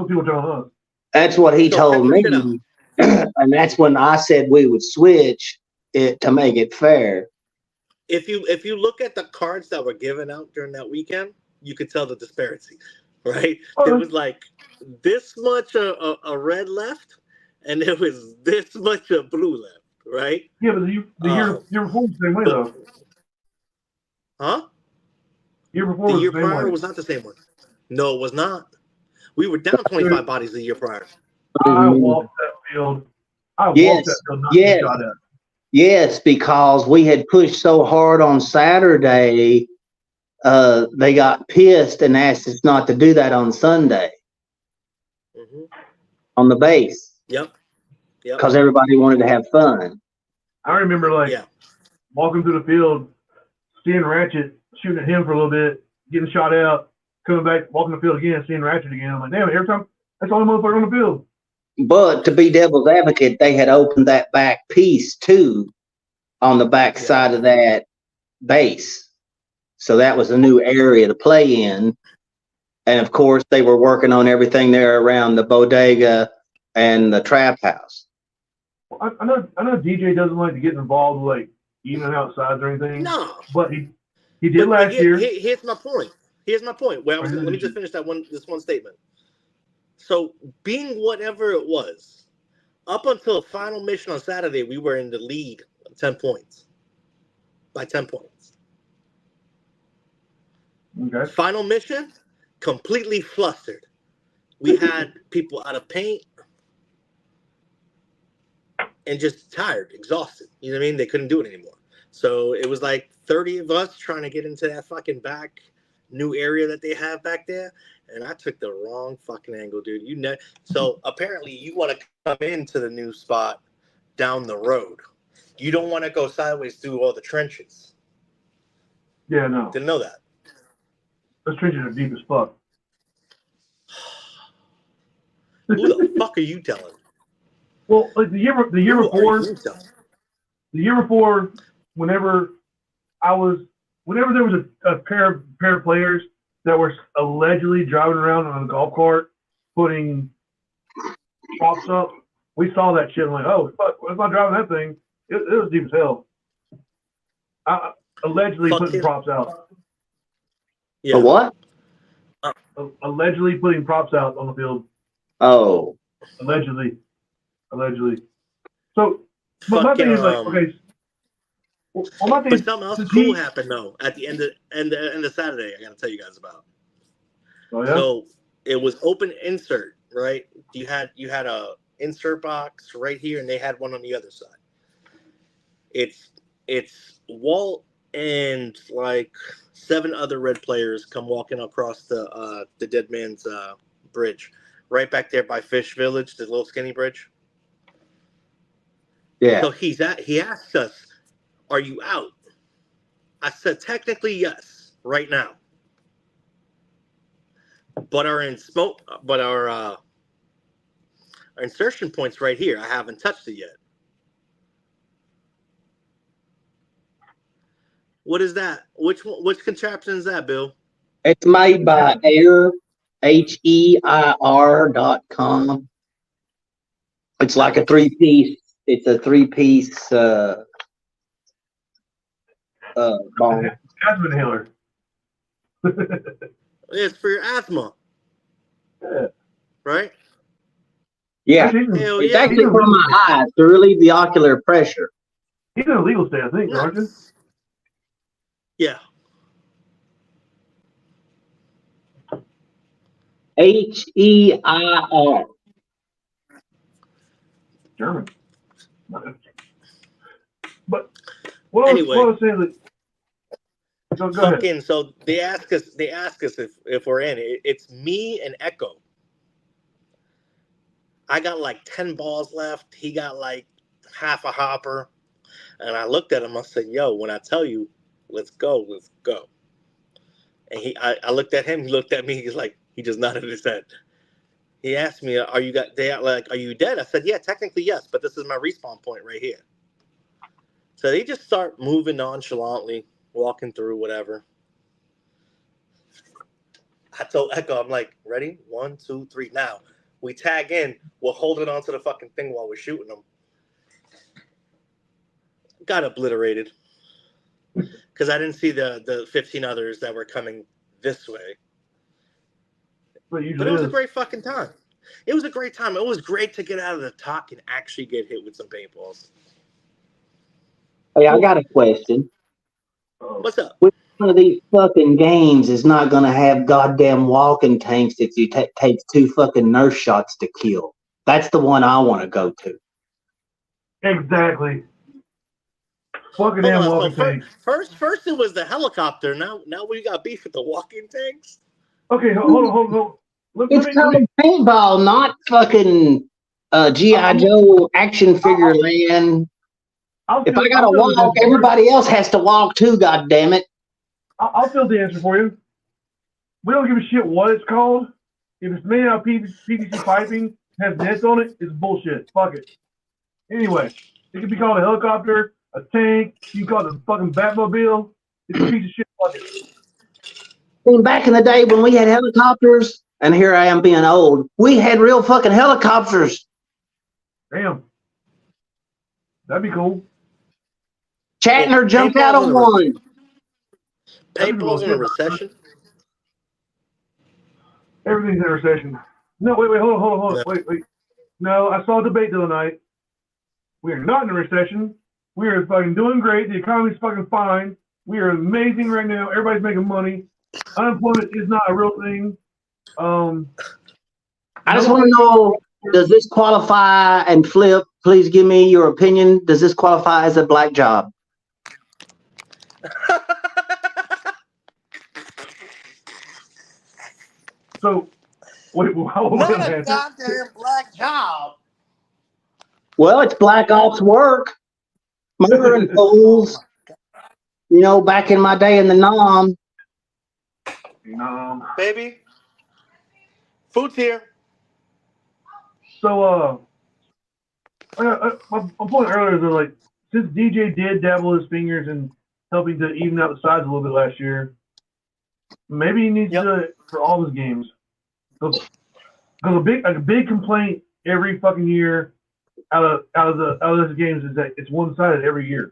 people were telling us. That's what he told me, and that's when I said we would switch it to make it fair. If you look at the cards that were given out during that weekend, you could tell the disparity, right? There was like this much a red left, and there was this much a blue left, right? Yeah, but the year before was the same way, though. Huh? Year before the year was the same prior way. was not the same one. No, it was not. We were down 25 bodies the year prior. I walked that field. Not shot at. Yes, because we had pushed so hard on Saturday, they got pissed and asked us not to do that on Sunday on the base. Yep. Because everybody wanted to have fun. I remember walking through the field, seeing Ratchet, shooting at him for a little bit, getting shot out, coming back, walking the field again, seeing Ratchet again. I'm like, damn, every time that's the only motherfucker on the field. But to be devil's advocate, they had opened that back piece too on the back side of that base. So that was a new area to play in. And of course, they were working on everything there around the bodega and the trap house. Well, I know DJ doesn't like to get involved with like evening outsides or anything. No. But he did last year. Here's my point. Well, let me just finish this one statement. So, being whatever it was, up until the final mission on Saturday, we were in the lead 10 points. By 10 points. Okay. Final mission, completely flustered. We had people out of paint and just tired, exhausted. You know what I mean? They couldn't do it anymore. So, it was like 30 of us trying to get into that fucking back new area that they have back there. And I took the wrong fucking angle, dude. So apparently you want to come into the new spot down the road. You don't want to go sideways through all the trenches. Yeah, no. Didn't know that. Those trenches are deep as fuck. Who the fuck are you telling? Well, like the year before, whenever there was a pair of players that were allegedly driving around on a golf cart, putting props up. We saw that shit. I'm like, oh, fuck, why am I driving that thing? It was deep as hell. Allegedly putting props out. Yeah. For what? Allegedly putting props out on the field. Oh. Allegedly. So, but my thing is like, okay. Well, but something else cool happened though at the end of Saturday. I gotta tell you guys about. Oh yeah. So it was open insert, right? You had a insert box right here, and they had one on the other side. It's Walt and like 7 other red players come walking across the Dead Man's bridge, right back there by Fish Village, the little skinny bridge. Yeah. So he asked us, "Are you out?" I said, technically, yes, right now. But our insertion point's right here. I haven't touched it yet. What is that? Which contraption is that, Bill? It's made by Air, HEIR.com. It's like a 3-piece. It's a 3-piece ball. Asthma inhaler. It's for your asthma. Yeah. Right? Yeah, Hell it's yeah. actually for my eyes to relieve the ocular pressure. He's in a legal state, I think, Nice. aren't you? Yeah. HEIR. German. But what Anyway. I was saying, like, go ahead. Fucking, so they ask us if we're in. It's me and Echo. I got like 10 balls left. He got like half a hopper. And I looked at him. I said, yo, when I tell you, let's go, let's go. And I looked at him. He looked at me. He's like, he just nodded his head. He asked me, are you dead? I said, yeah, technically, yes. But this is my respawn point right here. So they just start moving nonchalantly, walking through whatever. I told Echo, I'm like, ready? 1, 2, 3. Now, we tag in. We're holding on to the fucking thing while we're shooting them. Got obliterated. Because I didn't see the 15 others that were coming this way. But it was a great fucking time. It was a great time. It was great to get out of the talk and actually get hit with some paintballs. Hey, I got a question. What's up? Which one of these fucking games is not going to have goddamn walking tanks that you take 2 fucking nurse shots to kill? That's the one I want to go to. Exactly. Fucking damn walking tanks. First it was the helicopter. Now we got beef with the walking tanks. Okay, hold on. It's called paintball, not fucking G.I. Joe action figure land. If I gotta walk, everybody else has to walk too, goddammit. I'll fill the answer for you. We don't give a shit what it's called. If it's made out of PVC piping, has nets on it, it's bullshit. Fuck it. Anyway, it could be called a helicopter, a tank, you can call it a fucking Batmobile. It's a piece of shit. Fuck it. I mean, back in the day when we had helicopters, and here I am being old, we had real fucking helicopters. Damn. That'd be cool. Shatner jumped out of one. Paintball's in a recession? Everything's in a recession. No, wait, hold on. Wait. No, I saw a debate the other night. We are not in a recession. We are fucking doing great. The economy's fucking fine. We are amazing right now. Everybody's making money. Unemployment is not a real thing. I just want to know, does this qualify, and Flip, please give me your opinion, does this qualify as a black job? So, wait, not a goddamn black job. Well, it's black ops work. Murdering fools. You know, back in my day in the NOM. Baby. Food's here. So, my point earlier is that, like, since DJ did dabble his fingers in helping to even out the sides a little bit last year, maybe he needs to do it for all his games. Because a big complaint every fucking year out of those games is that it's one-sided every year.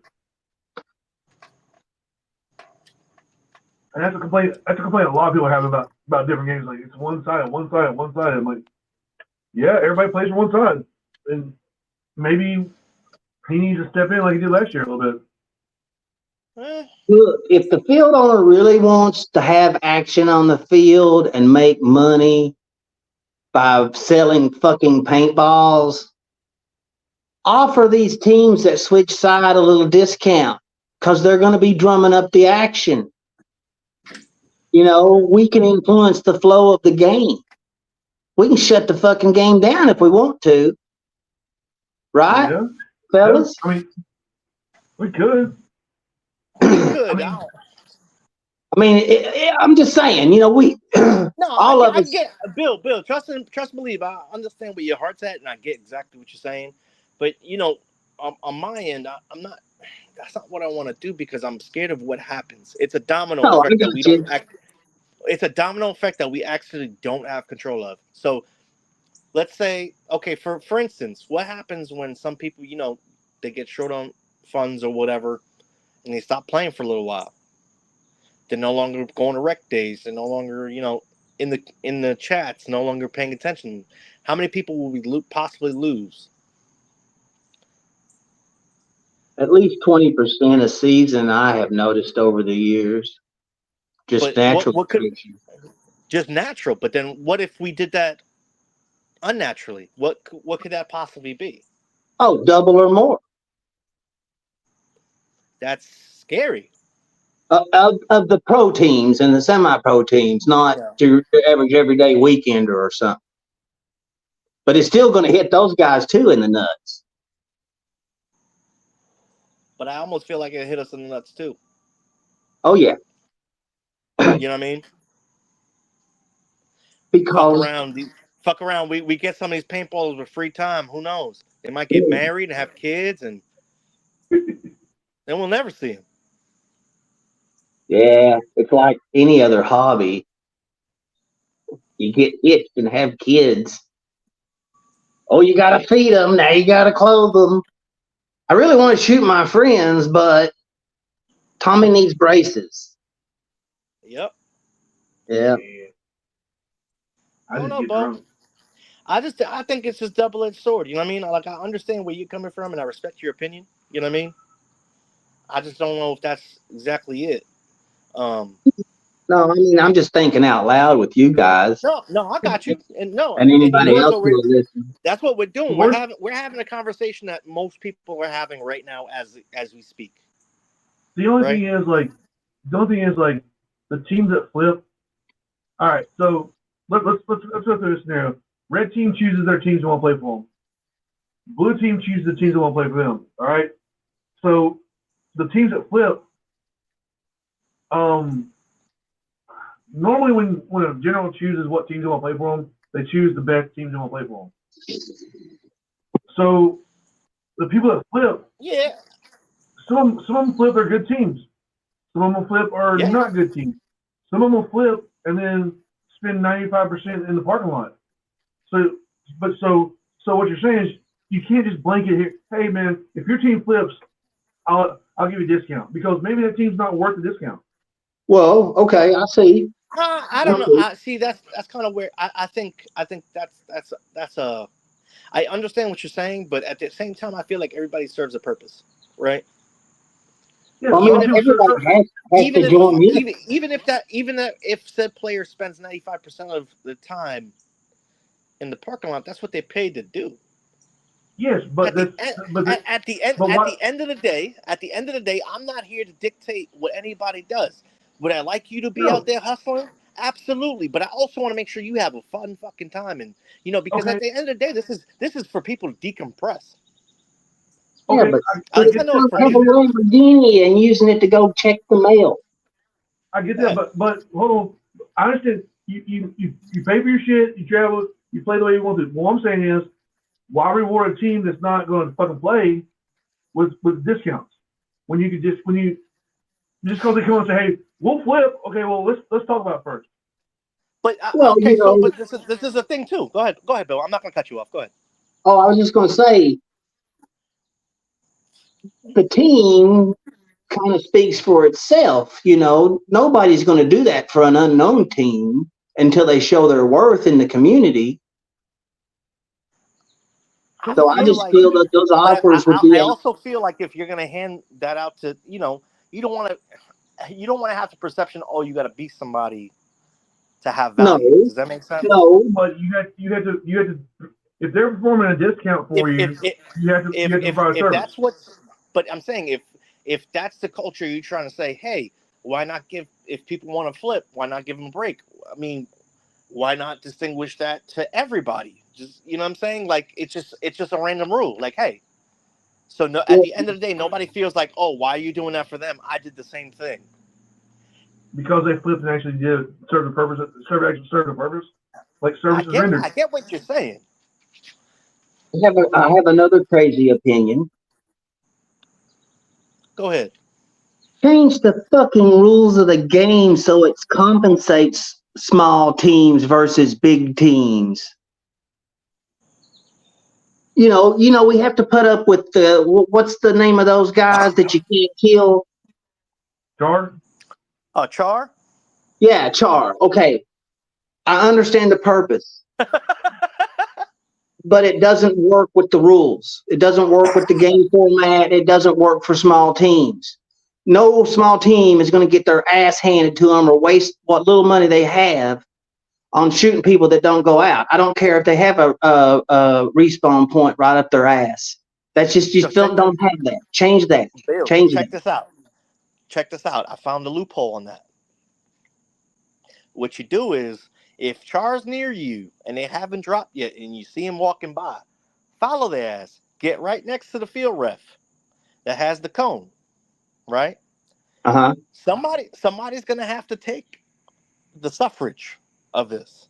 And that's a complaint a lot of people have about different games. Like, it's one-sided. I'm like, yeah, everybody plays for one side. And maybe he needs to step in like he did last year a little bit. Look, if the field owner really wants to have action on the field and make money by selling fucking paintballs, offer these teams that switch side a little discount, because they're going to be drumming up the action. You know, we can influence the flow of the game. We can shut the fucking game down if we want to. Right, yeah. fellas? I mean, we could. I mean, I'm just saying, you know, we all of us. I get Bill. Trust and believe. I understand where your heart's at, and I get exactly what you're saying. But you know, on my end, I'm not. That's not what I want to do because I'm scared of what happens. It's a domino effect that we don't. It's a domino effect that we actually don't have control of. So, let's say, okay, for instance, what happens when some people, you know, they get short on funds or whatever, and they stop playing for a little while. They're no longer going to rec days. They're no longer, you know, in the chats no longer paying attention, how many people will we possibly lose? At least 20% a season, I have noticed over the years. Just But natural what could selection. just natural? But then what if we did that unnaturally? What could that possibly be? Oh, double or more. That's scary. Of the pro teams and the semi-pro teams, not your average everyday weekender or something. But it's still going to hit those guys too in the nuts. But I almost feel like it hit us in the nuts too. Oh yeah. You know what I mean? Because fuck around. We get some of these paintballers with free time. Who knows? They might get married and have kids, and then we'll never see them. Yeah, it's like any other hobby. You get hitched and have kids. Oh, you got to feed them. Now you got to clothe them. I really want to shoot my friends, but Tommy needs braces. Yep. Yeah. I don't know, Bo. I think it's just double-edged sword. You know what I mean? Like, I understand where you're coming from, and I respect your opinion. You know what I mean? I just don't know if that's exactly it. No, I mean, I'm just thinking out loud with you guys. No, I got you. And anybody else will listen. That's what we're doing. We're having a conversation that most people are having right now as we speak. The only thing is like the teams that flip. All right, so let's go through this scenario. Red team chooses their teams who want to play for them. Blue team chooses the teams who want to play for them. All right, so the teams that flip. Normally, when a general chooses what teams they want to play for them, they choose the best teams they want to play for them. So the people that flip, some of them flip are good teams. Some of them flip are not good teams. Some of them will flip and then spend 95% in the parking lot. So what you're saying is you can't just blanket here. Hey man, if your team flips, I'll give you a discount because maybe that team's not worth the discount. Well, okay, I see. I don't know. I see that's kind of where I think that's a. I understand what you're saying, but at the same time, I feel like everybody serves a purpose, right? Yeah, well, I mean, everybody has to join in. Even if said player spends 95% of the time in the parking lot, that's what they paid to do. Yes, but at the end of the day, I'm not here to dictate what anybody does. Would I like you to be out there hustling? Absolutely, but I also want to make sure you have a fun fucking time, and because at the end of the day, this is for people to decompress. Yeah, but I have a Lamborghini and using it to go check the mail. I get that, but hold on. I understand you pay for your shit, you travel, you play the way you want to. What I'm saying is, why reward a team that's not going to fucking play with discounts when you could just because they come and say, hey, we'll flip. Okay, well let's talk about it first. But but this is a thing too. Go ahead, Bill. I'm not going to cut you off. Go ahead. Oh, I was just going to say, the team kind of speaks for itself. Nobody's going to do that for an unknown team until they show their worth in the community. So I just feel that those offers would be. I also feel like if you're going to hand that out to, you don't want to have the perception, oh, you got to beat somebody to have value. No, does that make sense? No, but you had to. If they're performing a discount for you have to provide service. That's what. But I'm saying if that's the culture you're trying to say, hey, why not if people want to flip, why not give them a break? I mean, why not distinguish that to everybody? Just, you know what I'm saying? Like, it's just a random rule. Like, hey, so at the end of the day, nobody feels like, oh, why are you doing that for them? I did the same thing. Because they flipped and actually did serve the purpose. Serve the purpose. Like services rendered. I get what you're saying. I have another crazy opinion. Go ahead. Change the fucking rules of the game so it compensates small teams versus big teams. We have to put up with what's the name of those guys that you can't kill? Char? Char? Yeah, Char. Okay. I understand the purpose, but it doesn't work with the rules. It doesn't work with the game format. It doesn't work for small teams. No small team is going to get their ass handed to them or waste what little money they have on shooting people that don't go out. I don't care if they have a respawn point right up their ass. That's just don't have that. Change that. Bill, Change check that. this out. Check this out. I found the loophole on that. What you do is, if Char's near you and they haven't dropped yet and you see him walking by, follow their ass. Get right next to the field ref that has the cone, right? Uh-huh. Somebody's going to have to take the suffrage of this.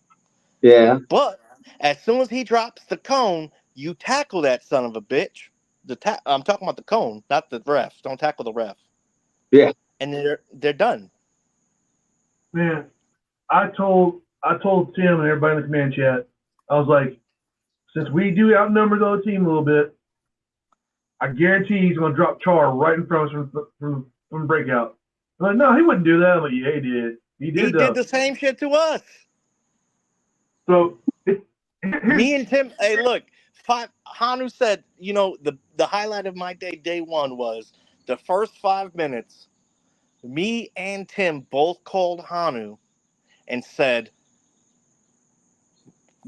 Yeah. But as soon as he drops the cone, you tackle that son of a bitch. I'm talking about the cone, not the ref. Don't tackle the ref. Yeah. And they're done. Man, I told Tim and everybody in the command chat, I was like, since we do outnumber the other team a little bit, I guarantee he's going to drop Char right in front of us from breakout. I'm like, no, he wouldn't do that. I'm like, yeah, he did. He did the same shit to us. So me and Tim, hey, look, Hanu said, the highlight of my day one was the first 5 minutes. Me and Tim both called Hanu and said,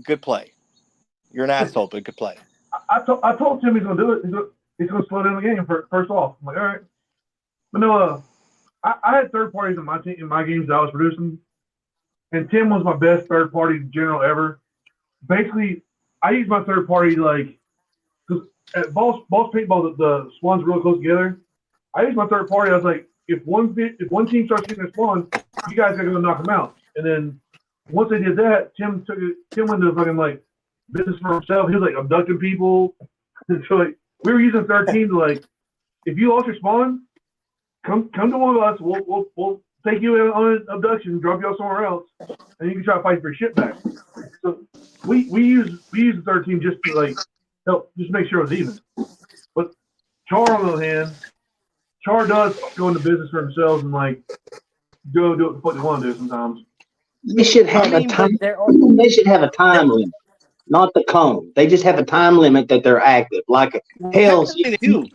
good play. You're an asshole, but good play. I told Tim he's going to do it. He's going to slow down the game first off. I'm like, all right. But no, I had third parties in my team, in my games that I was producing, and Tim was my best third party general ever. Basically, I used my third party because at Boss Paintball, the spawns are really close together. I used my third party. I was like, if one team starts getting their spawn, you guys gotta go knock them out. And then once they did that, Tim went to fucking like business for himself. He was like abducting people. And so like we were using third team to like, if you lost your spawn, come to one of us. We'll take you on an abduction, drop you off somewhere else, and you can try to fight for your shit back. So we use the third team just to like help, just make sure it was even. But Char on the other hand, Char does go into business for themselves and like go do what they want to do sometimes. They should have a time. They should have a time limit, not the cone. They just have a time limit that they're active. Like hell, they do.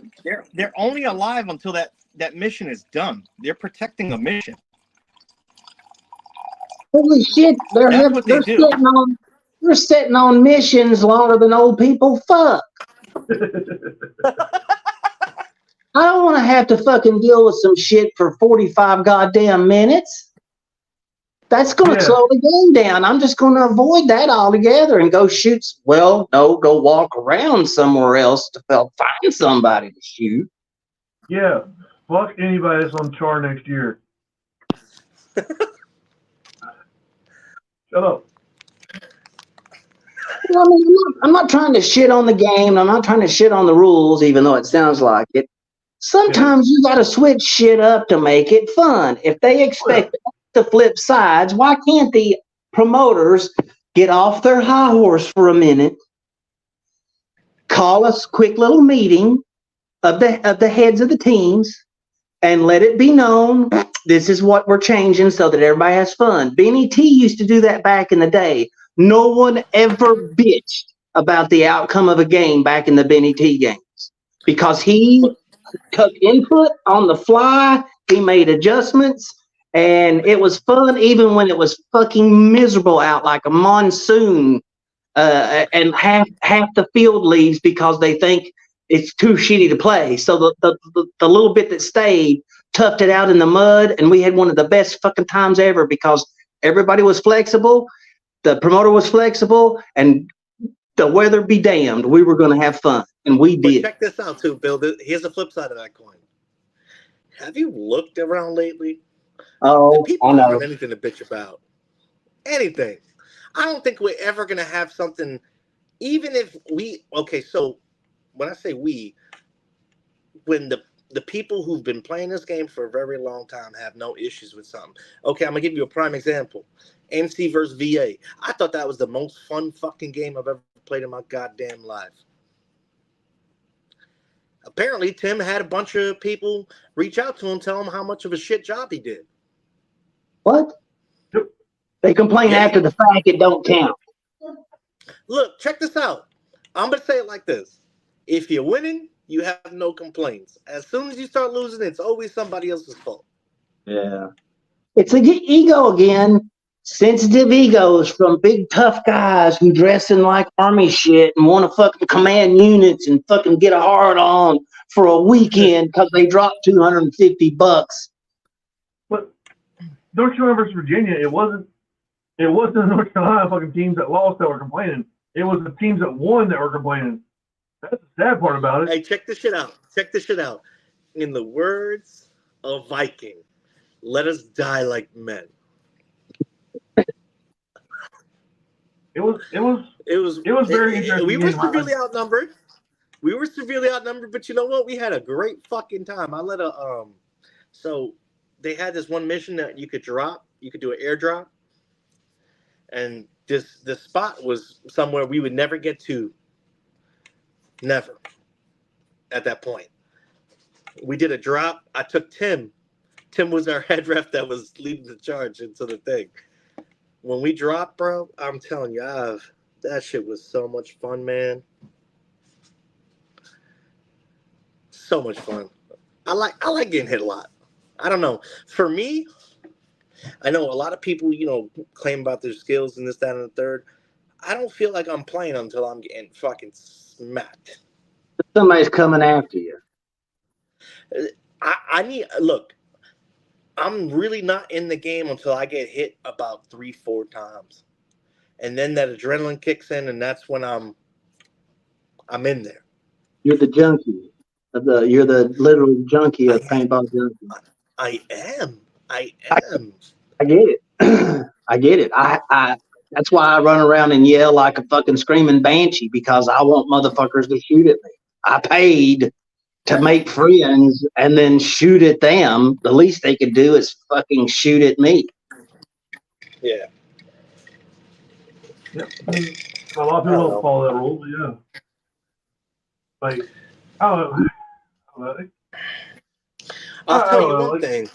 They're only alive until that mission is done. They're protecting a mission. Holy shit! They're sitting on missions longer than old people fuck. I don't want to have to fucking deal with some shit for 45 goddamn minutes. That's going to slow the game down. I'm just going to avoid that altogether and go shoot. Well, no, go walk around somewhere else to find somebody to shoot. Yeah, fuck anybody that's on Char next year. Shut up. Well, I mean, I'm not trying to shit on the game. I'm not trying to shit on the rules, even though it sounds like it. Sometimes you got to switch shit up to make it fun. If they expect to flip sides, why can't the promoters get off their high horse for a minute, call a quick little meeting of the heads of the teams, and let it be known this is what we're changing so that everybody has fun. Benny T used to do that back in the day. No one ever bitched about the outcome of a game back in the Benny T games because he took input on the fly. He made adjustments, and it was fun even when it was fucking miserable out like a monsoon, and half the field leaves because they think it's too shitty to play. So the little bit that stayed toughed it out in the mud, and we had one of the best fucking times ever because everybody was flexible, the promoter was flexible, and the weather be damned, we were going to have fun, and we did. Check this out too, Bill. Here's the flip side of that coin. Have you looked around lately? Oh, people I know. Have anything to bitch about. Anything. I don't think we're ever going to have something, even if we, okay, so when I say we, when the people who've been playing this game for a very long time have no issues with something. Okay, I'm going to give you a prime example. MC versus VA. I thought that was the most fun fucking game I've ever played in my goddamn life. Apparently, Tim had a bunch of people reach out to him, tell him how much of a shit job he did. What? They complain after the fact it don't count. Look, check this out. I'm gonna say it like this: if you're winning, you have no complaints. As soon as you start losing, it's always somebody else's fault. Yeah. It's an ego again. Sensitive egos from big tough guys who dress in like army shit and want to fucking command units and fucking get a hard on for a weekend because they dropped $250. But North Carolina versus Virginia, it wasn't the North Carolina fucking teams that lost that were complaining. It was the teams that won that were complaining. That's the sad part about it. Hey, check this shit out. Check this shit out. In the words of Viking, let us die like men. It was very interesting. We were severely outnumbered. But you know what? We had a great fucking time. I let so they had this one mission that you could drop. You could do an airdrop, and this spot was somewhere we would never get to. Never. At that point, we did a drop. I took Tim. Tim was our head ref that was leading the charge into the thing. When we dropped, bro, I'm telling you, that shit was so much fun, man. So much fun. I like getting hit a lot. I don't know. For me, I know a lot of people, claim about their skills and this, that, and the third. I don't feel like I'm playing until I'm getting fucking smacked. Somebody's coming after you. Look, I'm really not in the game until I get hit about 3-4 times. And then that adrenaline kicks in, and that's when I'm in there. You're the junkie. You're the literal junkie of paintball junkie. I am. I get it. I get it. I that's why I run around and yell like a fucking screaming banshee, because I want motherfuckers to shoot at me. I paid to make friends and then shoot at them. The least they could do is fucking shoot at me. Yeah. Yeah. A lot of people don't follow that rule, but yeah. Like, I don't know. I'll tell you one thing.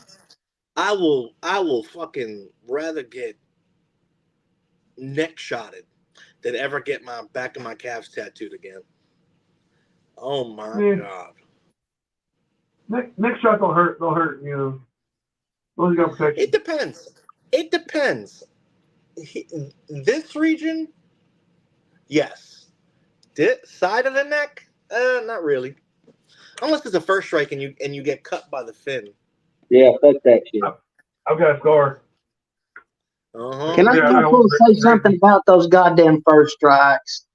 I will fucking rather get neck shotted than ever get my back of my calves tattooed again. Oh my God. Neck shot don't hurt, Those you got protection. It depends. This region, yes. This side of the neck, not really. Unless it's a first strike and you get cut by the fin. Yeah, fuck that shit. I've got a scar. Uh-huh. Can I say something about those goddamn first strikes?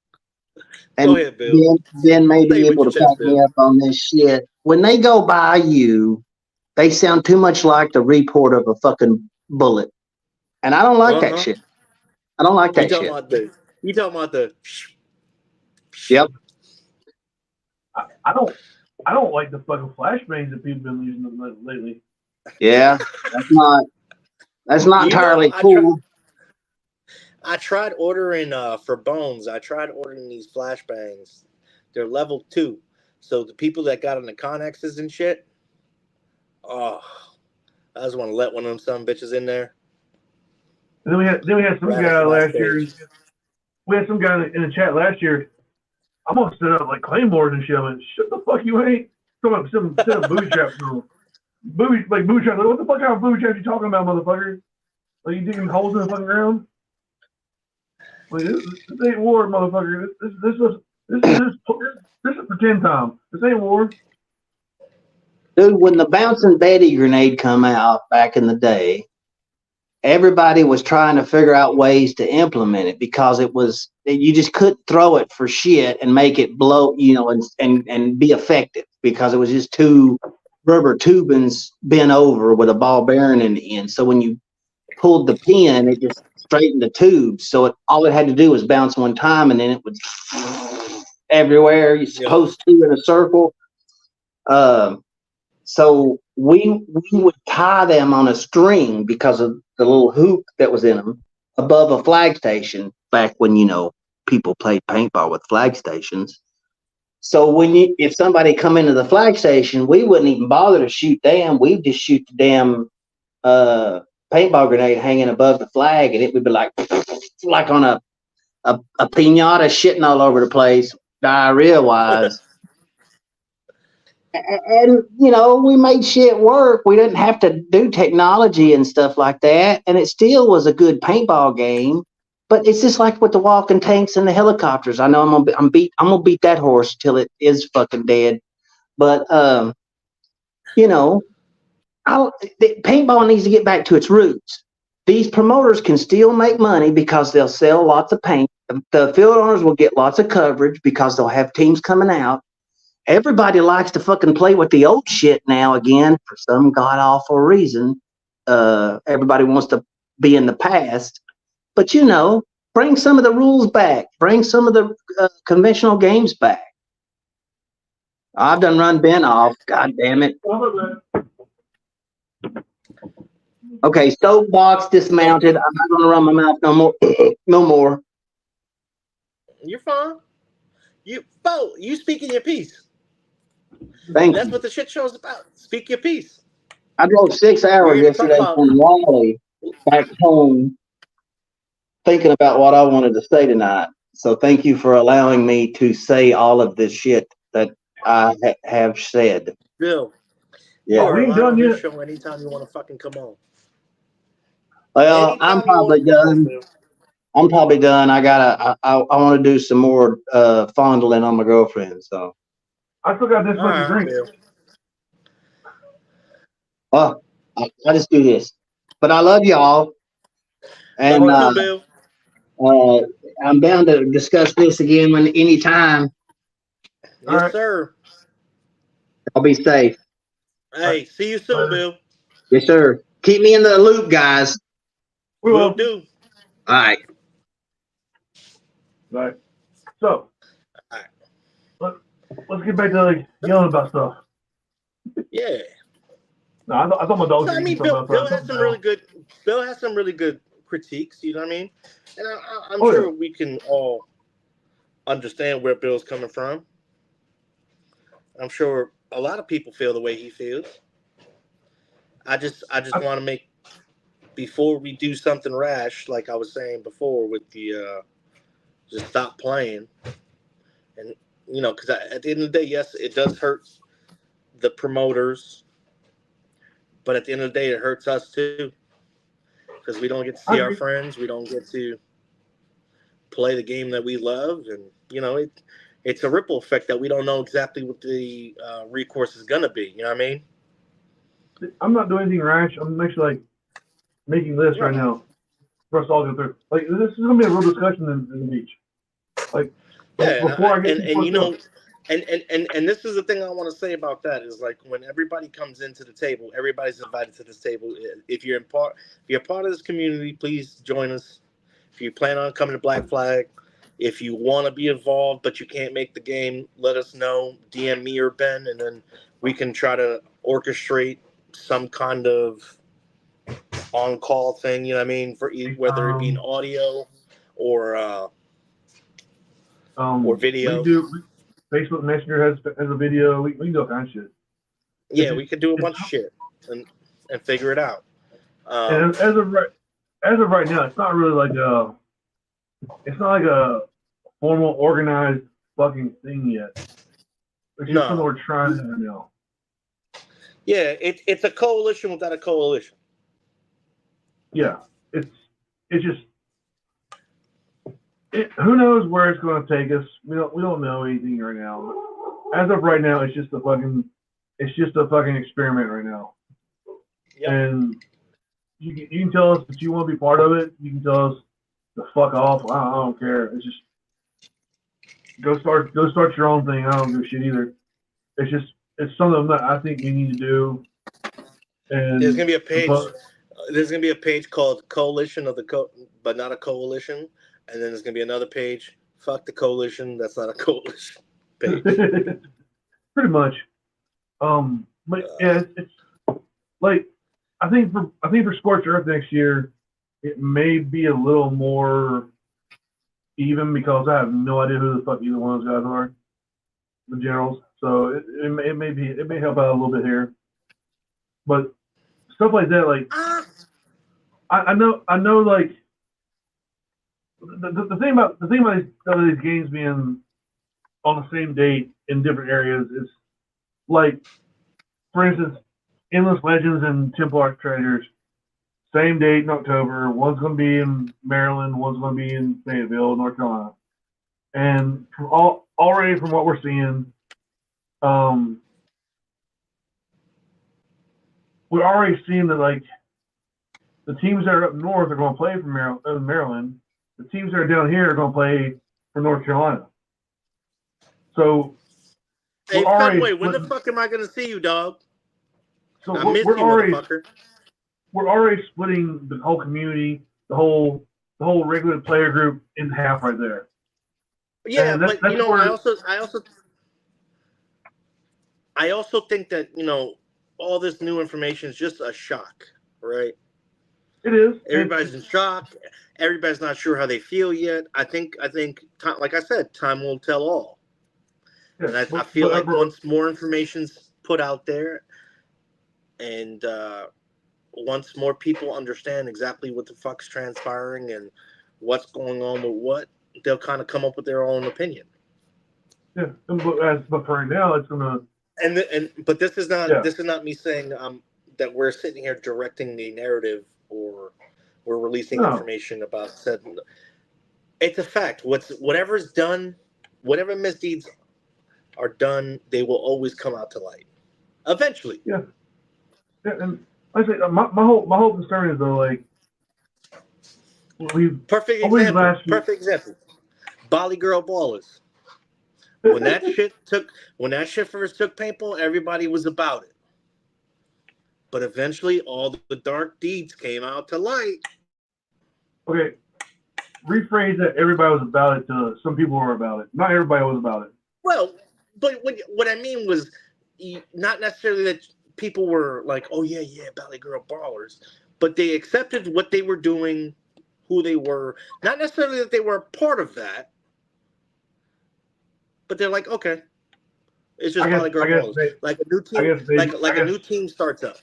And go ahead, Bill. Ben may be able to back me up on this shit. When they go by you, they sound too much like the report of a fucking bullet. And I don't like that shit. I don't like that shit. You talking about the... Yep. I don't like the fucking flashbangs that people have been using lately. Yeah, that's not entirely cool. I tried ordering for Bones. I tried ordering these flashbangs. They're level 2. So the people that got on the Connexes and shit, I just want to let one of them son bitches in there. And then we had some guy last year. We had some guy in the chat last year. I'm gonna set up like claymores and shit. I'm like, shut the fuck you ain't. Some booby traps. Booby traps. Like, what the fuck kind of booby traps you talking about, motherfucker? Like, you digging holes in the fucking ground? Like, this ain't war, motherfucker. This is pretend time. This ain't war. Dude, when the bouncing Betty grenade come out back in the day, everybody was trying to figure out ways to implement it, because you just couldn't throw it for shit and make it blow, and be effective, because it was just two rubber tubings bent over with a ball bearing in the end. So when you pulled the pin, it just straightened the tube. So all it had to do was bounce one time, and then it would everywhere you're supposed to in a circle. So we would tie them on a string because of the little hoop that was in them above a flag station back when, people played paintball with flag stations. So if somebody come into the flag station, we wouldn't even bother to shoot them. We'd just shoot the damn paintball grenade hanging above the flag, and it would be like on a pinata shitting all over the place, diarrhea wise. And we made shit work. We didn't have to do technology and stuff like that, and it still was a good paintball game. But it's just like with the walking tanks and the helicopters. I know I'm gonna beat that horse till it is fucking dead. But paintball needs to get back to its roots. These promoters can still make money because they'll sell lots of paint. The field owners will get lots of coverage because they'll have teams coming out. Everybody likes to fucking play with the old shit now again for some god awful reason. Everybody wants to be in the past, but bring some of the rules back. Bring some of the conventional games back. I've done run Ben off. God damn it. Okay, stove box dismounted. I'm not gonna run my mouth no more. No more. You're fine. You speaking your piece. Thank That's you. what the shit show's about. Speak your piece. I drove 6 hours yesterday from Raleigh back home thinking about what I wanted to say tonight. So thank you for allowing me to say all of this shit that I have said. Bill, yeah. you are allowed on this show anytime you want to fucking come on. Well, I'm probably done. I'm probably done. I want to do some more fondling on my girlfriend. So I still got this fucking drink. Well, I just do this. But I love y'all. And I'm bound to discuss this again anytime. Yes, sir. I'll be safe. Hey, see you soon, Bill. Yes, sir. Keep me in the loop, guys. We will do. All right. Right. So, let's get back to yelling about stuff. Yeah. No, I thought my dog. So, I mean, Bill has some really good. Bill has some really good critiques. You know what I mean? And I'm sure we can all understand where Bill's coming from. I'm sure a lot of people feel the way he feels. I just want to make, before we do something rash, like I was saying before with the just stop playing. And, because at the end of the day, yes, it does hurt the promoters. But at the end of the day, it hurts us too. Because we don't get to see our friends. We don't get to play the game that we love. And, it's a ripple effect that we don't know exactly what the recourse is going to be. You know what I mean? I'm not doing anything rash. I'm actually making lists right now for us all to go through. This is going to be a real discussion in the beach. Before I get and this is the thing I want to say about that is when everybody comes into the table, everybody's invited to this table. If you're part of this community, please join us. If you plan on coming to Black Flag, if you want to be involved but you can't make the game, let us know. DM me or Ben, and then we can try to orchestrate some kind of on-call thing. You know what I mean? For whether it be an audio or video. We do. Facebook Messenger has a video. We can do all kinds of shit. Yeah, we could do a bunch of shit and figure it out. And as of right now, it's not really like a formal organized fucking thing yet. It's just something we're trying to do. Yeah, it's a coalition without a coalition. Yeah, it's just. Who knows where it's going to take us? We don't know anything right now. But as of right now, it's just a fucking experiment right now. Yep. And you can tell us that you want to be part of it. You can tell us to fuck off. I don't care. It's just go start your own thing. I don't give a shit either. It's something that I think we need to do. And there's gonna be a page. There's gonna be a page called Coalition of the but not a coalition. And then there's going to be another page. Fuck the coalition. That's not a coalition page. Pretty much. But yeah, it's I think for Scorched Earth next year, it may be a little more even because I have no idea who the fuck either one of those guys are, the generals. So it may help out a little bit here. But stuff like that, I know. Like the thing about these games being on the same date in different areas is like, for instance, Endless Legends and Templar Treasures, same date in October. One's going to be in Maryland, one's going to be in Fayetteville, North Carolina. And already from what we're seeing, we're already seeing that like the teams that are up north are going to play for Maryland. The teams that are down here are going to play for North Carolina. So, hey, Fenway, when the fuck am I going to see you, dog? So I miss you, motherfucker. We're already splitting the whole community, the whole regular player group in half right there. Yeah, but you know, I also think that, you know, all this new information is just a shock, right? It is. Everybody's in shock. Everybody's not sure how they feel yet. I think, like I said, time will tell all. Yeah, and I feel like once more information's put out there, and once more people understand exactly what the fuck's transpiring and what's going on with what, they'll kind of come up with their own opinion. Yeah, but for right now, it's gonna. But this is not me saying that we're sitting here directing the narrative or we're releasing information about said. It's a fact. Whatever's done, whatever misdeeds are done, they will always come out to light. Eventually. Yeah. Yeah, and like I say, my whole concern is though, like, perfect example. Bali Girl Ballers. When that shit first took paintball, everybody was about it. But eventually, all the dark deeds came out to light. Okay, rephrase that. Everybody was about it. To some people were about it. Not everybody was about it. Well, but what I mean was not necessarily that people were like, "Oh yeah, Bali Girl Ballers," but they accepted what they were doing, who they were. Not necessarily that they were a part of that, but they're like, "Okay, it's just Bali Girl Ballers." Like a new team, like a new team starts up.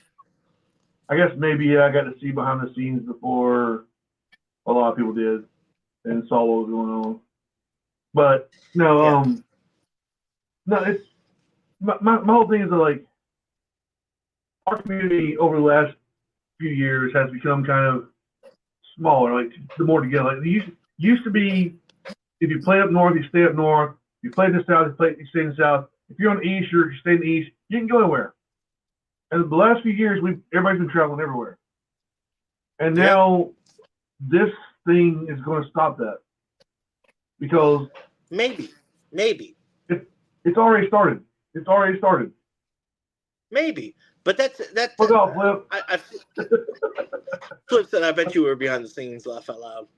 I guess maybe I got to see behind the scenes before a lot of people did and saw what was going on. But no, no, it's my whole thing is that, like, our community over the last few years has become kind of smaller. Like, the more together, like, it used to be, if you play up north, you stay up north. If you play in the south, you stay in the south. If you're on the east, you stay in the east. You can go anywhere. And the last few years, everybody's been traveling everywhere. And now this thing is going to stop that, because maybe it's already started. It's already started. Maybe, but that's. Fuck off, Flip. Flip said, "I bet you were behind the scenes, laugh out loud."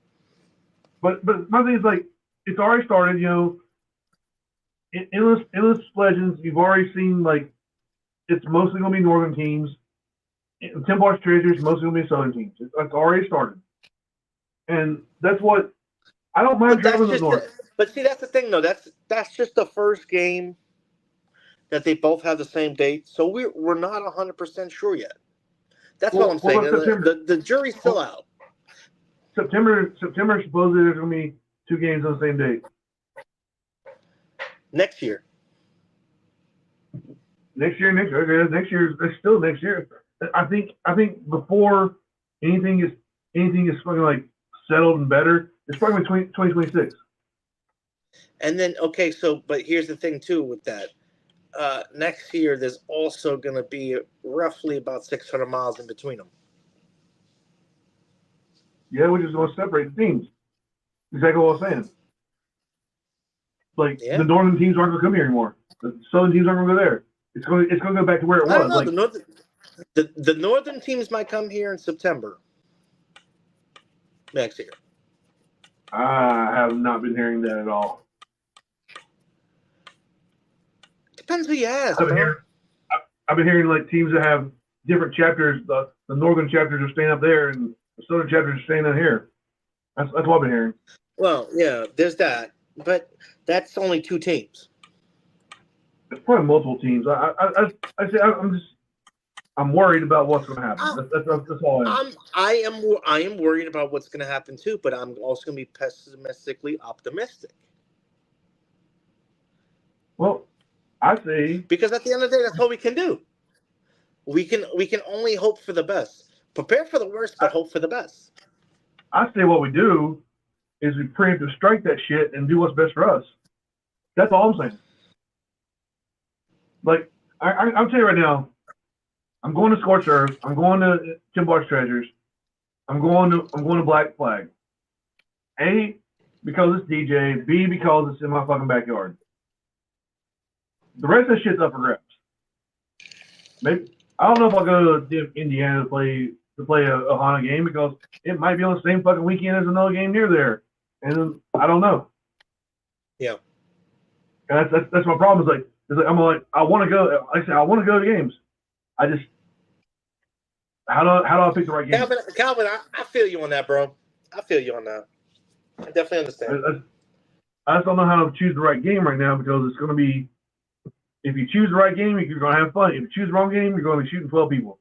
But my thing is, like, it's already started. You know, Endless Legends. You've already seen, like, it's mostly going to be northern teams. Templar Treasures mostly going to be southern teams. It's already started, and that's what I don't mind traveling to the north. But see, that's the thing, though. That's just the first game that they both have the same date, so we're not 100% sure yet. That's what I'm saying. The jury's still out. September supposedly there's going to be 2 games on the same date. Next year. Next year. It's still next year. I think before anything is fucking, like, settled and better, it's probably 2026. And then, okay, but here's the thing too with that. Next year, there's also going to be roughly about 600 miles in between them. Yeah, we're just going to separate the teams. Exactly what I was saying. Like, the northern teams aren't going to come here anymore. The southern teams aren't going to go there. It's going to go back to where it was. I don't know. Like, the northern teams might come here in September next year. I have not been hearing that at all. Depends who you ask. I've been hearing, like, teams that have different chapters. The northern chapters are staying up there, and the southern chapters are staying down here. That's what I've been hearing. Well, yeah, there's that, but that's only 2 teams. It's probably multiple teams. I'm I'm worried about what's going to happen. That's all I am. I am worried about what's going to happen too, but I'm also going to be pessimistically optimistic. Well, I say because at the end of the day, that's all we can do. We can only hope for the best. Prepare for the worst, but hope for the best. I say what we do is we preemptive strike that shit and do what's best for us. That's all I'm saying. Like, I'll tell you right now, I'm going to Scorched Earth. I'm going to Tim Bar's Treasures. I'm going to Black Flag. A, because it's DJ. B, because it's in my fucking backyard. The rest of the shit's up for grabs. Maybe I don't know if I'll go to Indiana to play a HANA game because it might be on the same fucking weekend as another game near there, and I don't know. Yeah, and that's my problem. Is like I'm like I want to go. Like I say I want to go to games. I just how do I pick the right game? Calvin, I feel you on that, bro. I feel you on that. I definitely understand. I just don't know how to choose the right game right now because it's going to be. If you choose the right game, you're going to have fun. If you choose the wrong game, you're going to be shooting 12 people.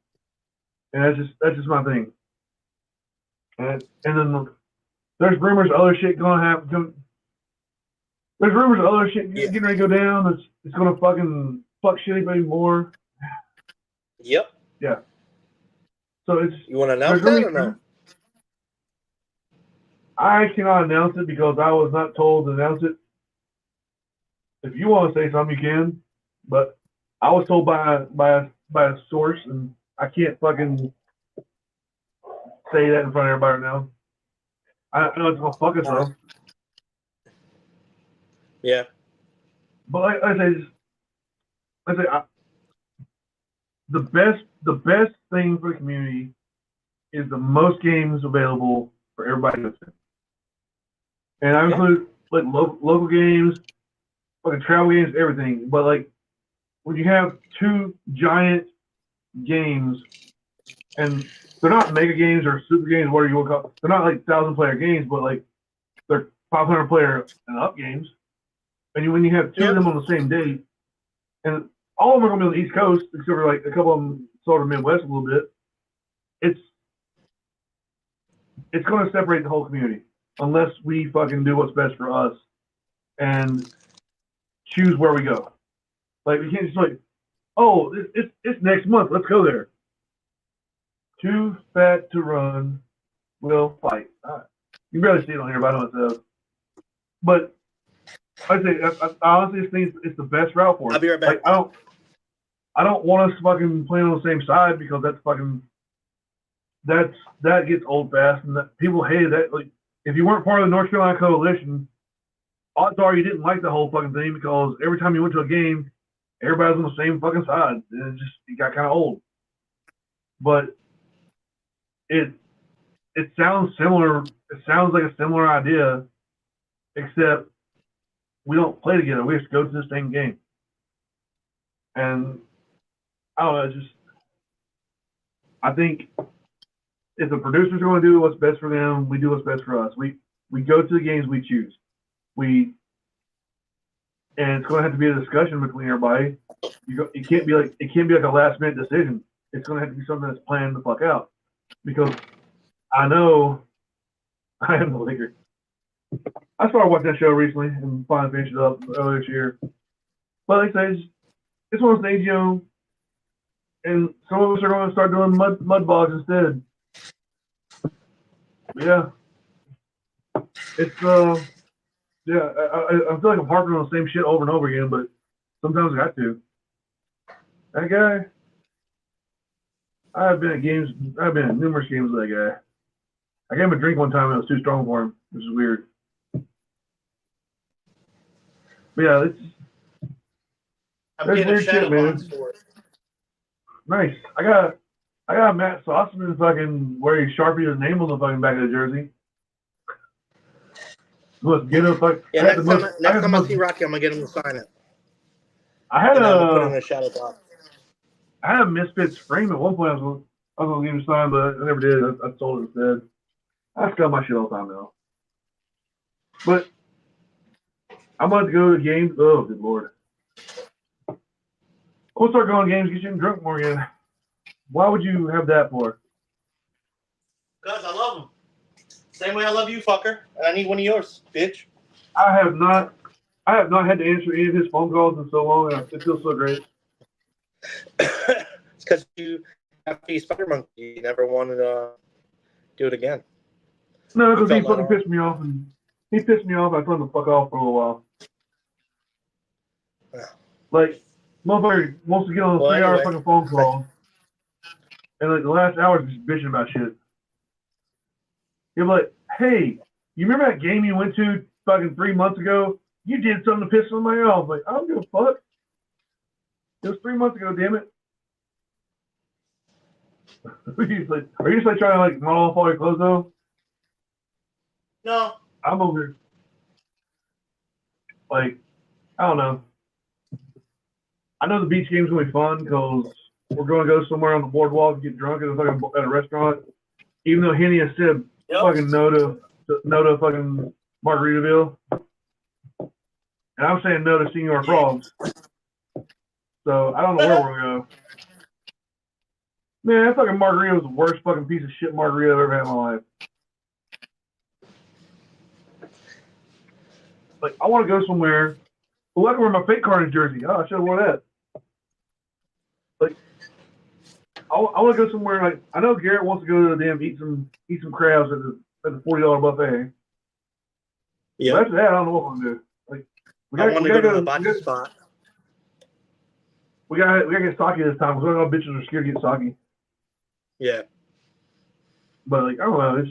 And that's just my thing. And then there's rumors of other shit going to happen. There's rumors of other shit getting ready to go down. It's going to fucking fuck shit even more. Yep. Yeah. So it's. You want to announce that or no? I cannot announce it because I was not told to announce it. If you want to say something, you can. But I was told by a source, and I can't fucking say that in front of everybody right now. I know it's gonna fuck us up. Yeah. But like I say, the best thing for the community is the most games available for everybody to play. And I include like local games, fucking travel games, everything. But like when you have two giant games, and they're not mega games or super games, whatever you want to call it. They're not like 1,000-player games, but like they're 500-player and up games. And when you have two of them on the same day, and all of them are going to be on the East Coast, except for like a couple of them sort of Midwest a little bit, it's going to separate the whole community unless we fucking do what's best for us and choose where we go. Like we can't just like, oh, it's next month, let's go there. Too fat to run, will fight. You barely see it on here, but I know it says. But I say, I honestly think it's the best route for us. I'll be right back. Like, I don't want us fucking playing on the same side because that gets old fast, and that people hated that. Like, if you weren't part of the North Carolina Coalition, odds are you didn't like the whole fucking thing because every time you went to a game, everybody was on the same fucking side, and it got kind of old. But it sounds similar. It sounds like a similar idea, except we don't play together. We have to go to the same game. And I don't know. I think if the producers are going to do what's best for them, we do what's best for us. We go to the games we choose. And it's going to have to be a discussion between everybody. It can't be like a last minute decision. It's going to have to be something that's planned the fuck out. Because I know I am the leader. I started watching that show recently and finally finished it up earlier this year. But like I say, it's one of those things, you know, and some of us are going to start doing mud bogs instead. Yeah. It's yeah, I feel like I'm harping on the same shit over and over again, but sometimes I got to. That guy, I've been at numerous games with that guy. I gave him a drink one time and it was too strong for him, which is weird. But yeah, I'm getting a shadow box for it. Nice. I got Matt Sauceman fucking where he sharpied his name on the fucking back of the jersey. Next time I see Rocky, I'm gonna get him to sign it. I'm gonna put it in a shadow box. I had a Misfits frame at one point. I was gonna give him a sign, but I never did. I sold it instead. I sell my shit all the time now. But I'm about to go to games. Oh, good lord! We'll start going to games, get you drunk more again. Why would you have that for? Because I love him. Same way I love you, fucker. And I need one of yours, bitch. I have not had to answer any of his phone calls in so long, and it feels so great. It's because you, after you Spider Monkey, you never wanted to do it again. No, because he fucking pissed me off, and he pissed me off. I told him to fuck off for a little while. Like, motherfucker wants to get on a 3-hour fucking phone call, and like the last hour is just bitching about shit. You're like, hey, you remember that game you went to fucking 3 months ago? You did something to piss somebody off. Like, I don't give a fuck. It was 3 months ago, damn it. Are you just like trying to like model off all your clothes though? No. I'm over here. Like, I don't know. I know the beach game's gonna be fun because we're gonna go somewhere on the boardwalk and get drunk at a restaurant. Even though Henny has said fucking no to fucking Margaritaville. And I'm saying no to Senor Frogs. So I don't know where we're gonna go. Man, that fucking margarita was the worst fucking piece of shit margarita I've ever had in my life. Like, I want to go somewhere. Well, I can wear my fake Carnage jersey. Oh, I should have worn that. Like, I want to go somewhere. Like, I know Garrett wants to go to the damn eat some crabs at the $40 buffet. Yeah. But after that, I don't know what I'm gonna do. Like, I want to go to the hibachi spot. We gotta get sake this time because all bitches are scared to get sake. Yeah. But like, I don't know.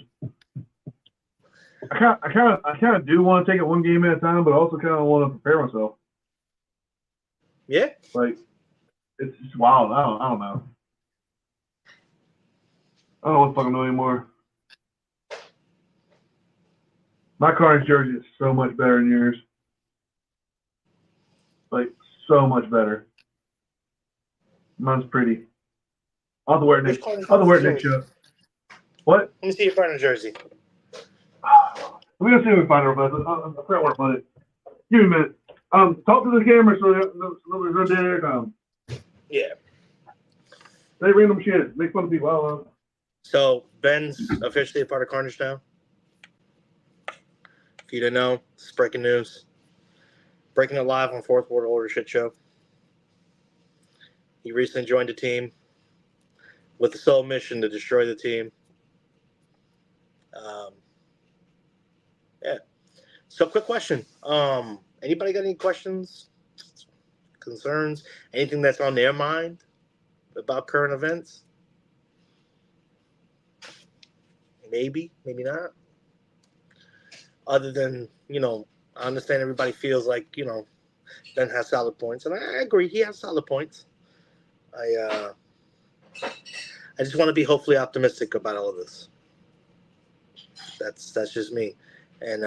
I kind of do want to take it one game at a time, but I also kind of want to prepare myself. Yeah. Like, it's just wild. I don't know. I don't know what the fuck I'm doing anymore. My Carnage jersey is so much better than yours. Like, so much better. Mine's pretty. I'll have to wear it next show. What? Let me see your Carnage jersey. We're gonna see if we can find it real fast. I forgot where to find it. Give me a minute. Talk to the camera so nobody's run dead air time. Yeah. They random shit. Make fun of people. I don't know. So Ben's officially a part of Carnage now. If you didn't know, it's breaking news. Breaking it live on Fourth World Order Shit Show. He recently joined the team with the sole mission to destroy the team. Yeah. So, quick question. Anybody got any questions, concerns, anything that's on their mind about current events? Maybe, maybe not. Other than, I understand everybody feels like, Ben has solid points, and I agree, he has solid points. I just want to be hopefully optimistic about all of this. That's just me. And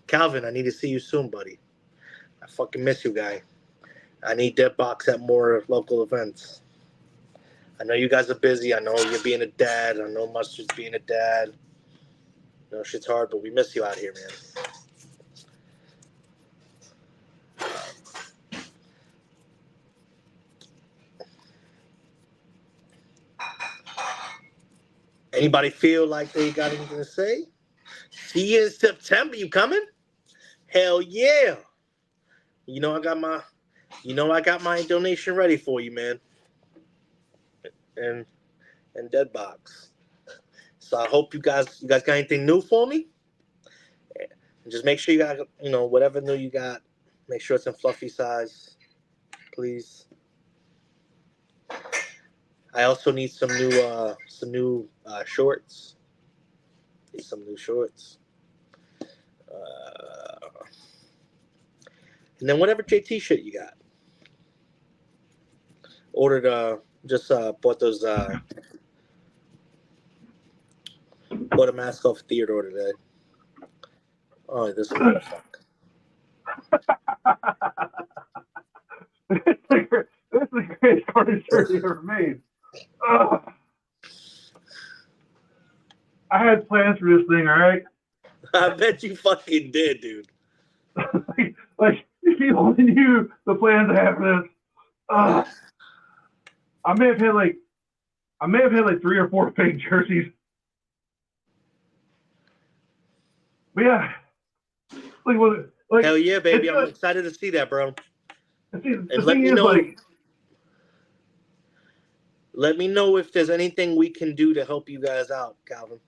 Calvin, I need to see you soon, buddy. I fucking miss you, guy. I need Deadbox at more local events. I know you guys are busy. I know you're being a dad. I know Mustard's being a dad. Shit's hard, but we miss you out here, man. Anybody feel like they got anything to say? See you in September. You coming? Hell yeah! I got my donation ready for you, man. And Deadbox. So I hope you guys got anything new for me. And just make sure you got whatever new you got. Make sure it's in fluffy size, please. I also need some new shorts. Need some new shorts. And then whatever JT shit you got. Ordered bought those bought a mask off Theodore today. Oh, this motherfucker. This is the greatest Carnage jersey ever made. Ugh. I had plans for this thing, all right? I bet you fucking did, dude. like, if you only knew the plans I had for this. I may have had I may have had like 3 or 4 fake jerseys. But yeah, hell yeah, baby! I'm excited to see that, bro. See, and the let thing me is, know. like, let me know if there's anything we can do to help you guys out, Calvin.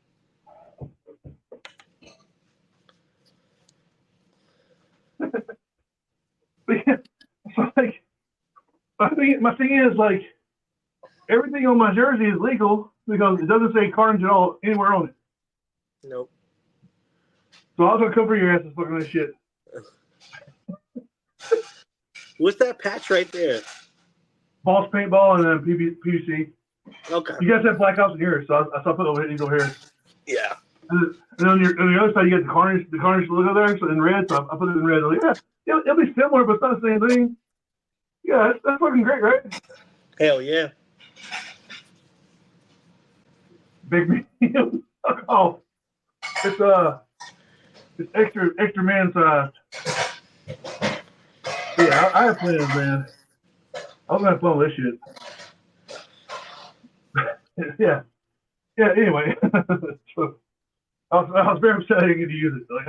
so like, my thing is like, everything on my jersey is legal because it doesn't say carnage at all anywhere on it. Nope. So I was gonna cover your asses looking at this shit. What's that patch right there? Boss paintball and then PVC. Okay. You guys have black house in here, so I saw put these over here. Yeah. And then on the other side, you get the carnage logo there, so in red. So I put it in red. Like, yeah, it'll be similar, but it's not the same thing. Yeah, that's fucking great, right? Hell yeah. Big medium. Oh, it's extra man size. Yeah, I have plans, man. I was gonna have fun with this shit. yeah. Anyway, so I was very upset I didn't get to use it. Like,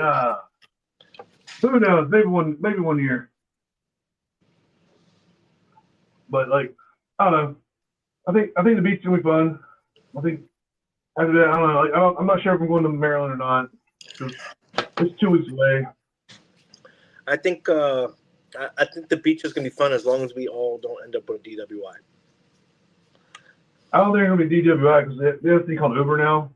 who knows? Maybe one year. But like, I don't know. I think the beach's gonna be fun. I think after that, I don't know. Like, I'm not sure if I'm going to Maryland or not. It's 2 weeks away. I think the beach is gonna be fun as long as we all don't end up with a DWI. I don't think it's gonna be DWI because they have a thing called Uber now.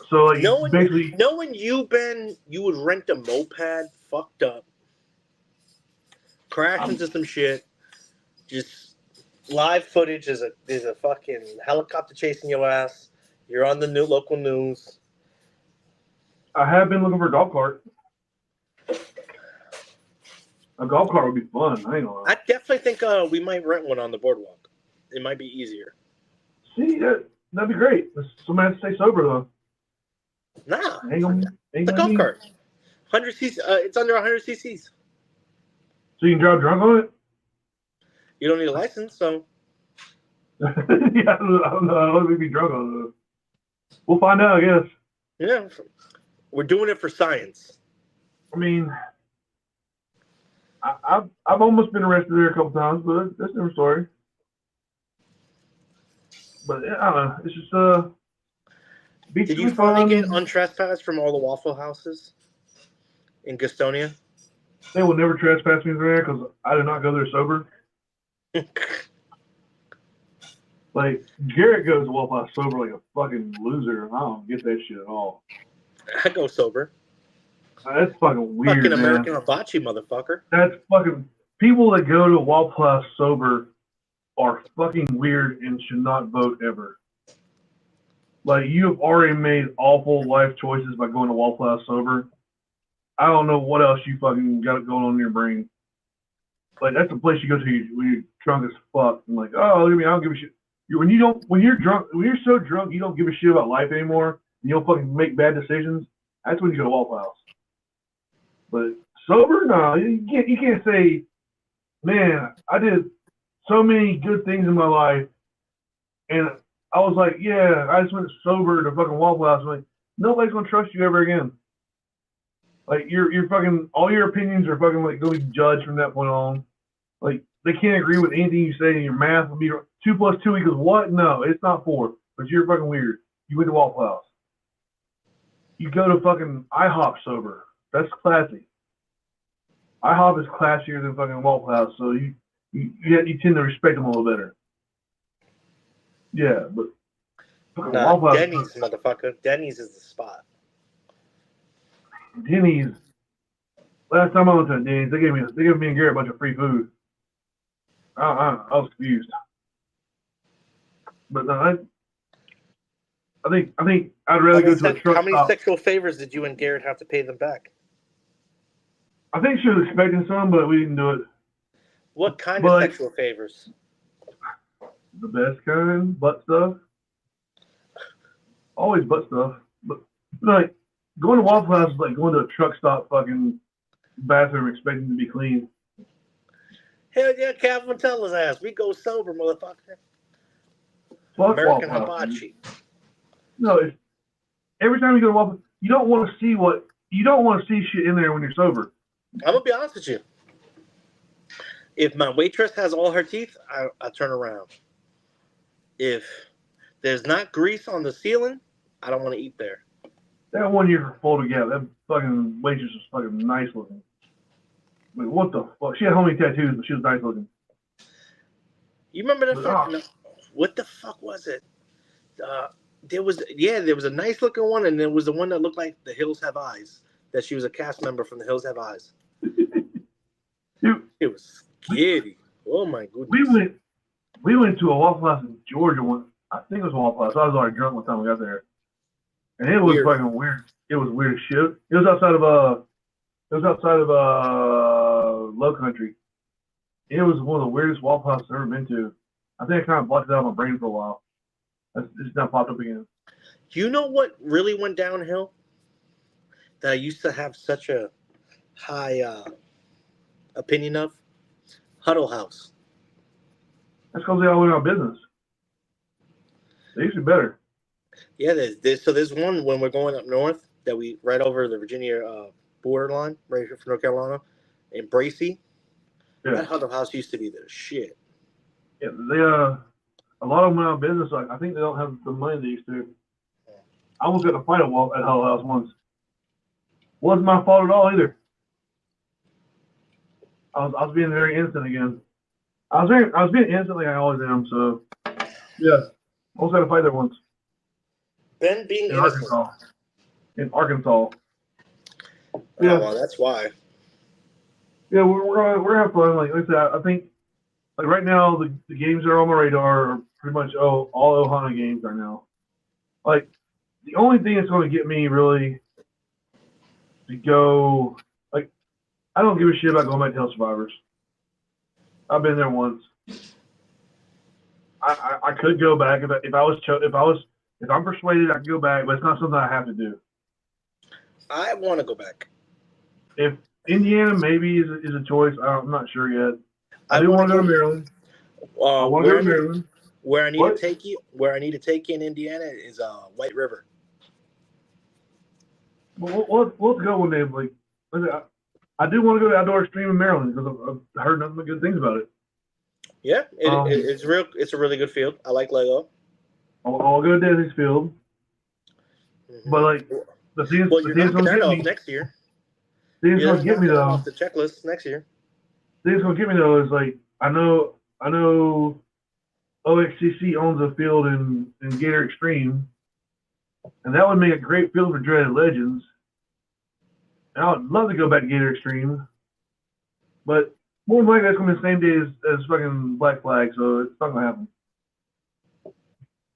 So like, knowing you would rent a moped, fucked up, crash into some shit, just live footage is a fucking helicopter chasing your ass. You're on the new local news. I have been looking for a golf cart. A golf cart would be fun. I ain't gonna lie. I definitely think we might rent one on the boardwalk. It might be easier. See, that'd be great. Somebody has to stay sober though. Nah, it's a golf cart. 100 cc. It's under 100 cc's. So you can drive drunk on it? You don't need a license, so. Yeah, I don't know. I don't think we'd be drunk on it. We'll find out, I guess. Yeah, we're doing it for science. I mean, I've almost been arrested there a couple times, but that's a different story. But I don't know. It's just Did you finally get untrespassed from all the Waffle Houses in Gastonia? They will never trespass me there because I did not go there sober. Like, Garrett goes to Waffle House sober like a fucking loser. I don't get that shit at all. I go sober. That's fucking weird, fucking American man. hibachi, motherfucker. That's fucking... People that go to Waffle House sober are fucking weird and should not vote ever. Like, you have already made awful life choices by going to Waffle House sober. I don't know what else you fucking got going on in your brain. Like, that's the place you go to when you're drunk as fuck. And like, oh, look at me, I don't give a shit. When you're drunk, when you're so drunk, you don't give a shit about life anymore. And you don't fucking make bad decisions. That's when you go to Waffle House. But sober, no, you can't say, man, I did so many good things in my life, and I was like, yeah, I just went sober to fucking Waffle House. I'm like, nobody's gonna trust you ever again. Like, you're fucking, all your opinions are fucking like gonna be judged from that point on. Like, they can't agree with anything you say, and your math will be 2 + 2 = what? No, it's not 4. But you're fucking weird. You went to Waffle House. You go to fucking IHOP sober. That's classy. IHOP is classier than fucking Waffle House, so you tend to respect them a little better. Yeah, but nah, Denny's, motherfucker. Denny's is the spot. Denny's. Last time I went to Denny's, they gave me and Garrett a bunch of free food. I was confused. But no, I think I'd rather go to a truck stop. How many sexual favors did you and Garrett have to pay them back? I think she was expecting some, but we didn't do it. What kind of sexual favors? The best kind, butt stuff. Always butt stuff. But like, going to Waffle House is like going to a truck stop fucking bathroom expecting to be clean. Hell yeah, Calvin, tell his ass. We go sober, motherfucker. Fuck American Waffle House. hibachi. No, it's, every time you go to Waffle, you don't want to see shit in there when you're sober. I'm gonna be honest with you. If my waitress has all her teeth, I turn around. If there's not grease on the ceiling, I don't want to eat there. That one year full together, that fucking waitress was fucking nice looking. Like, what the fuck? She had homie tattoos, but she was nice looking. You remember that fucking... What the fuck was it? There was a nice looking one, and there was the one that looked like The Hills Have Eyes. That she was a cast member from The Hills Have Eyes. Dude, it was scary. Oh my goodness. We went to a Waffle House in Georgia one. I think it was a Waffle House. I was already drunk by the time we got there, and it was fucking weird. It was weird as shit. It was outside of Low Country. It was one of the weirdest Waffle Houses I've ever been to. I think I kind of blocked it out of my brain for a while. It's now popped up again. You know what really went downhill? That I used to have such a high opinion of? Huddle House. That's because they all went out of business. They used to be better. Yeah, there's one when we're going up north that we right over the Virginia borderline, right here from North Carolina, in Bracey. Yeah. That Huddle House used to be the shit. Yeah, a lot of them went out of business. Like, I think they don't have the money they used to. I almost got in a fight at Huddle House once. Wasn't my fault at all either. I was being very innocent again. I was being innocent like I always am. So yeah, almost had a fight there once. Ben being innocent. In Arkansas. Yeah, well, that's why. Yeah, we're having fun. Like I said, I think like right now the games that are on the radar are pretty much all Ohana games right now. Like the only thing that's going to get me really to go, like, I don't give a shit about going back to Hell Survivors. I've been there once. I could go back if I'm persuaded I can go back, but it's not something I have to do. I want to go back. If Indiana maybe is a choice, I'm not sure yet. I do want to go to Maryland. I want to go to Maryland. Where I need to take you in Indiana is White River. Well, let's go one day. Like, I do want to go to Outdoor Extreme in Maryland because I've heard nothing but good things about it. Yeah, it's real. It's a really good field. I like Lego. I'll go to Desi's Field. Mm-hmm. But like the things, well, you're knocking that off next year. Things gonna get me though. Off the checklist next year. Things gonna get me though is like I know OXCC owns a field in Gator Extreme, and that would make a great field for Dreaded Legends. And I would love to go back to Gator Extreme, but more than likely that's gonna be the same day as fucking Black Flag, so it's not gonna happen.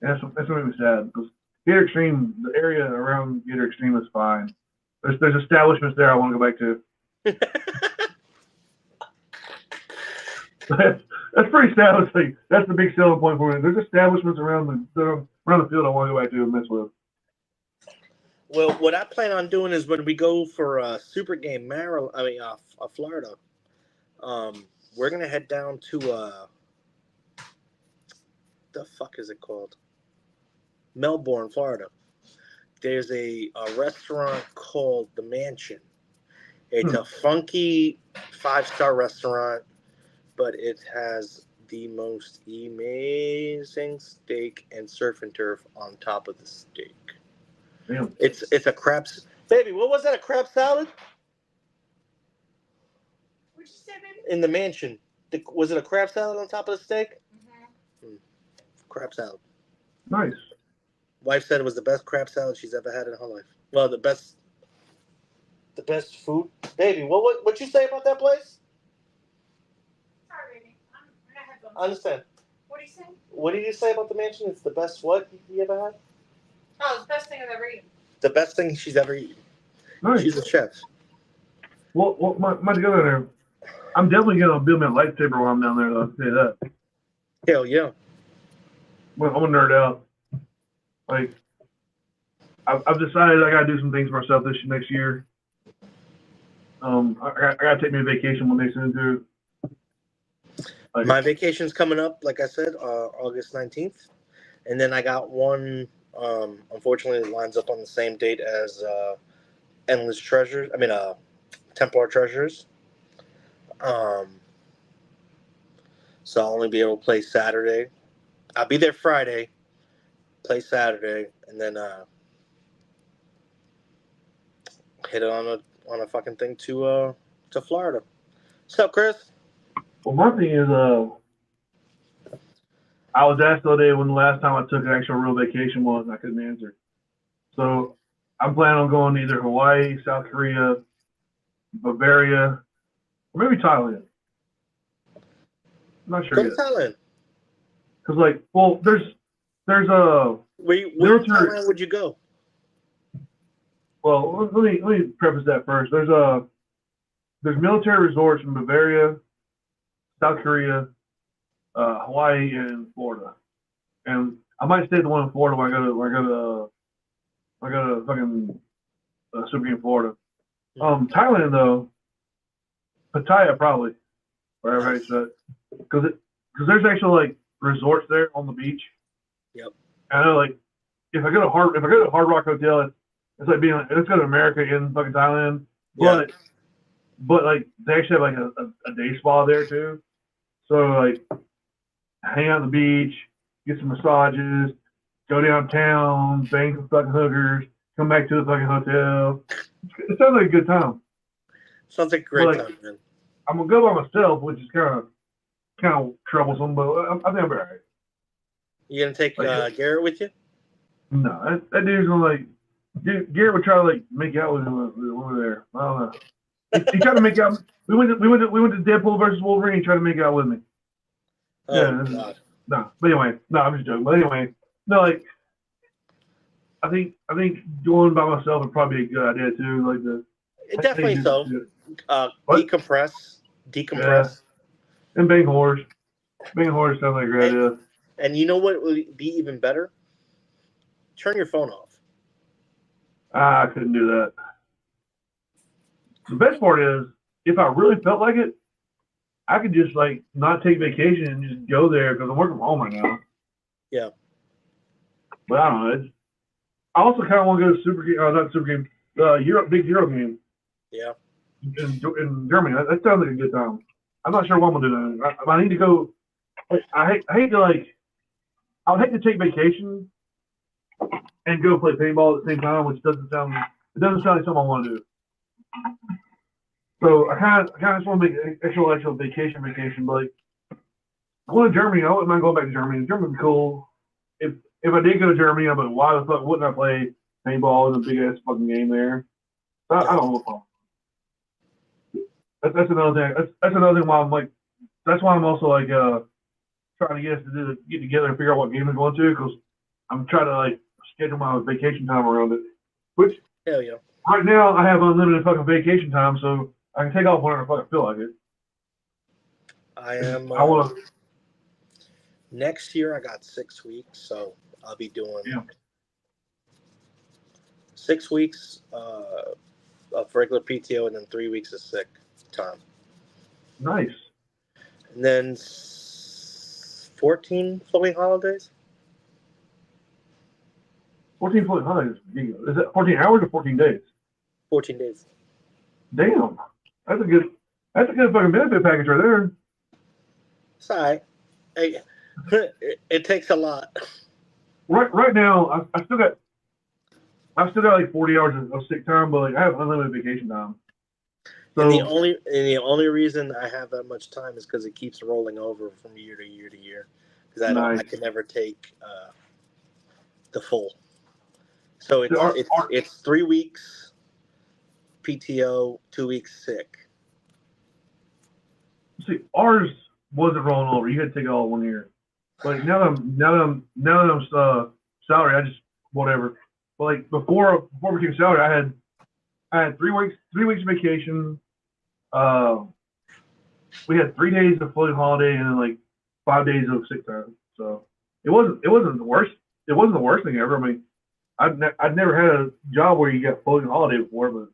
And that's gonna make me sad because Gator Extreme, the area around Gator Extreme is fine. There's establishments there I want to go back to. That's pretty sad. Like, that's the big selling point for me. There's establishments around the field I want to go back to and mess with. Well, what I plan on doing is when we go for a Super Game Florida, we're gonna head down to the fuck is it called? Melbourne, Florida. There's a restaurant called The Mansion. It's a funky 5-star restaurant, but it has the most amazing steak and surf and turf on top of the steak. Damn. It's a crab. Baby, what was that? A crab salad? What'd you say, baby? In The Mansion. Was it a crab salad on top of the steak? Mm-hmm. Crab salad. Nice. Wife said it was the best crab salad she's ever had in her life. Well, the best food. Baby, what you say about that place? Sorry, baby. I understand. What do you say? What did you say about The Mansion? It's the best what you ever had? Oh, it's the best thing I've ever eaten. The best thing she's ever eaten. Nice. She's a chef. Well, might go there. I'm definitely gonna build me a lightsaber while I'm down there. Though, I'll say that. Hell yeah. Well, I'm gonna nerd out. Like, I've decided I gotta do some things for myself next year. I gotta take me a vacation one day soon too. Like, my vacation's coming up, like I said, August 19th. And then I got one, unfortunately, it lines up on the same date as Endless Treasures. I mean, Templar Treasures. So I'll only be able to play Saturday. I'll be there Friday, play Saturday, and then hit it on a fucking thing to Florida. What's up, Chris? well, my thing is, I was asked the other day when the last time I took an actual real vacation was, and I couldn't answer. So I'm planning on going to either Hawaii, South Korea, Bavaria, or maybe Thailand. I'm not sure Go to yet. Thailand. Cause like, well, there's a Where in military. Thailand would you go? Well, let me preface that first. There's military resorts in Bavaria, South Korea, Hawaii, and Florida. And I might stay at the one in Florida when I go to fucking Super Game Florida. Thailand though, Pattaya probably, where everybody's at, because there's actually like resorts there on the beach. Yep. And I know, like, if I go to Hard Rock Hotel, it's like let's go to America in fucking Thailand, but like they actually have like a day spa there too. So like hang out on the beach, get some massages, go downtown, bang some fucking hookers, come back to the fucking hotel. It sounds like a good time. Sounds like a great time, man. I'm gonna go by myself, which is kind of troublesome, but I think I'll be alright. You gonna take Garrett with you? No, that dude's gonna like. Dude, Garrett would try to like make out with him over there. I don't know. He tried to make out. We went to Deadpool versus Wolverine. He tried to make out with me. Oh, yeah, God. No, but anyway, no, I'm just joking. But anyway, no, like I think going by myself would probably be a good idea too. Like Definitely so. Decompress. Yeah. And bang horse. Bang horse sounds like a great idea. And you know what would be even better? Turn your phone off. I couldn't do that. The best part is, if I really felt like it, I could just like not take vacation and just go there because I'm working from home right now. Yeah. But I don't know. I also kind of want to go to not Super Game, big Euro game. Yeah. In Germany. That sounds like a good time. I'm not sure what I'm gonna do that. I need to go. I hate to like. I would hate to take vacation and go play paintball at the same time, which doesn't sound like something I want to do. So I kind of just want to make an actual vacation, but like going to Germany, I wouldn't mind going back to Germany. Germany would be cool. If I did go to Germany, I'd be like, why the fuck wouldn't I play paintball in a big ass fucking game there? I don't know. That's another thing. That's another thing why I'm like. That's why I'm also like trying to get us to get together and figure out what game we're going to, because I'm trying to like schedule my vacation time around it. Which hell yeah. Right now I have unlimited fucking vacation time, so I can take off whenever I fucking feel like it. I want to. Next year I got 6 weeks, so I'll be doing 6 weeks of regular PTO and then 3 weeks of sick time. Nice. And then 14 floating holidays. 14 floating holidays. Is it 14 hours or 14 days? 14 days. Damn. That's a good fucking benefit package right there. It's all right. Hey, it takes a lot. Right now, I've still got like 40 hours of sick time, but like I have unlimited vacation time. So, and the only reason I have that much time is because it keeps rolling over from year to year to year. Because I can never take the full. So it's 3 weeks PTO, 2 weeks sick. See, ours wasn't rolling over. You had to take it all 1 year. Like now that I'm salary, I just whatever. But like before we became salary, I had 3 weeks vacation. We had 3 days of floating holiday and then like 5 days of sick time. So it wasn't the worst. It wasn't the worst thing ever. I mean, I'd never had a job where you got floating holiday before, but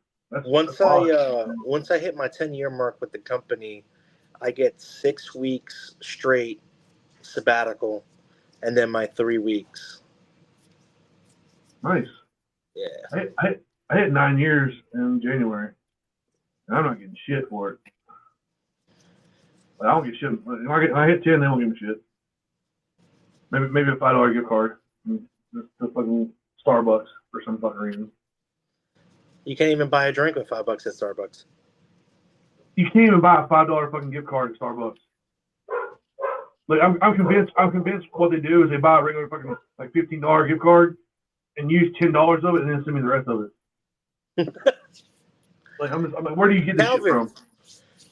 once I hit my 10-year mark with the company, I get 6 weeks straight sabbatical, and then my 3 weeks. Nice. Yeah. I hit 9 years in January, and I'm not getting shit for it. Like, I don't get shit. When I hit 10, they won't give me shit. Maybe a $5 gift card to fucking Starbucks for some fucking reason. You can't even buy a drink with $5 at Starbucks. You can't even buy a $5 fucking gift card at Starbucks. Like I'm convinced what they do is they buy a regular fucking like $15 gift card and use $10 of it and then send me the rest of it. Like I'm like, where do you get this shit from?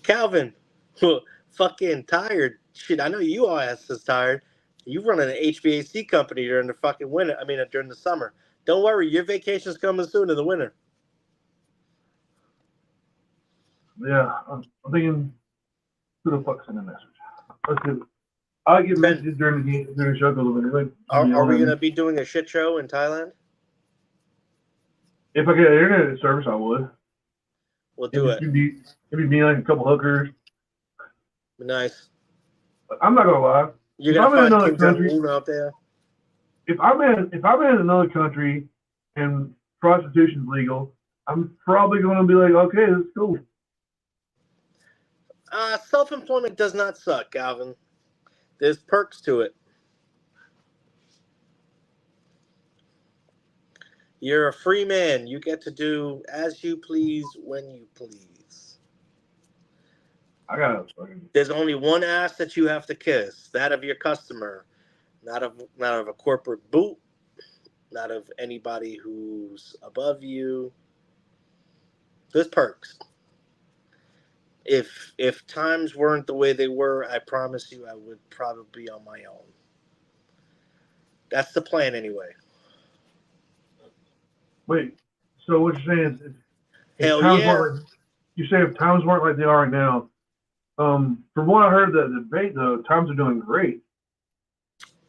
Calvin, fucking tired. Shit, I know you all ass is tired. You run an HVAC company during the fucking winter. I mean, during the summer. Don't worry, your vacation's coming soon in the winter. Yeah, I'm thinking, who the fuck sent a message? Let's see. I get messages during the show a little bit. Like, are we gonna be doing a shit show in Thailand? If I get internet service, I would. We'll do it. It'd be like a couple hookers. Nice. But I'm not gonna lie. You're gonna find Kim Jong-un out there. If I'm in another country and prostitution's legal, I'm probably gonna be like, okay, that's cool. Self-employment does not suck, Calvin. There's perks to it. You're a free man. You get to do as you please when you please. There's only one ass that you have to kiss, that of your customer, not of a corporate boot, not of anybody who's above you. There's perks. If times weren't the way they were, I promise you I would probably be on my own. That's the plan anyway. Wait, so what you're saying is Hell yeah. You say if times weren't like they are right now, from what I heard, the debate though, times are doing great.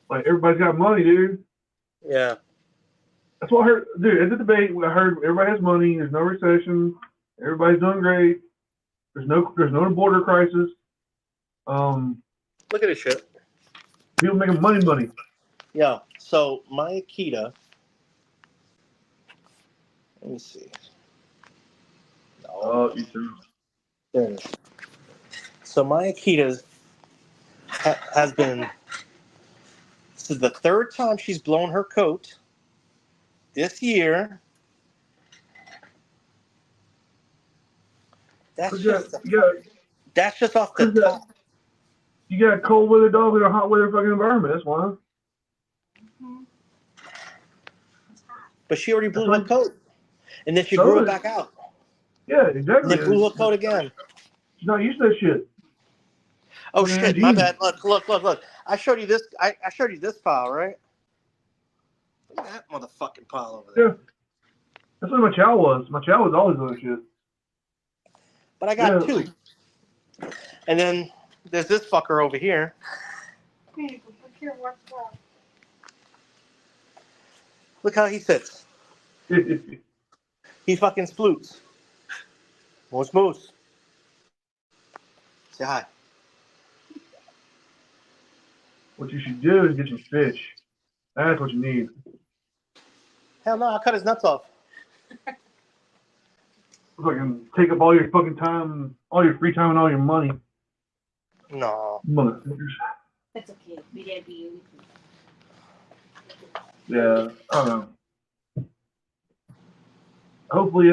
Like everybody's got money, dude. Yeah. That's what I heard, dude. At the debate, I heard everybody has money. There's no recession. Everybody's doing great. There's no border crisis. Look at this shit. People making money. Yeah. So my Akita. Let me see. No. Oh, you too. There it is. So my Akita has been. This is the third time she's blown her coat this year. That's just off the top. You got a cold weather dog in a hot weather fucking environment. That's why. But she already blew her coat, and then she grew it back out. Yeah, exactly. And then blew her coat again. She's not used to that shit. Oh shit! My bad. Look. I showed you this. I showed you this pile, right? Look at that motherfucking pile over there. Yeah. That's what my chow was. My chow was always doing shit. But I got two. And then there's this fucker over here. Look how he sits. He fucking sploots. Moose. Say hi. What you should do is get some fish. That's what you need. Hell no, I cut his nuts off. Fucking take up all your fucking time, all your free time, and all your money. No. Motherfuckers. That's okay. We did be you. Yeah, I don't know. Hopefully,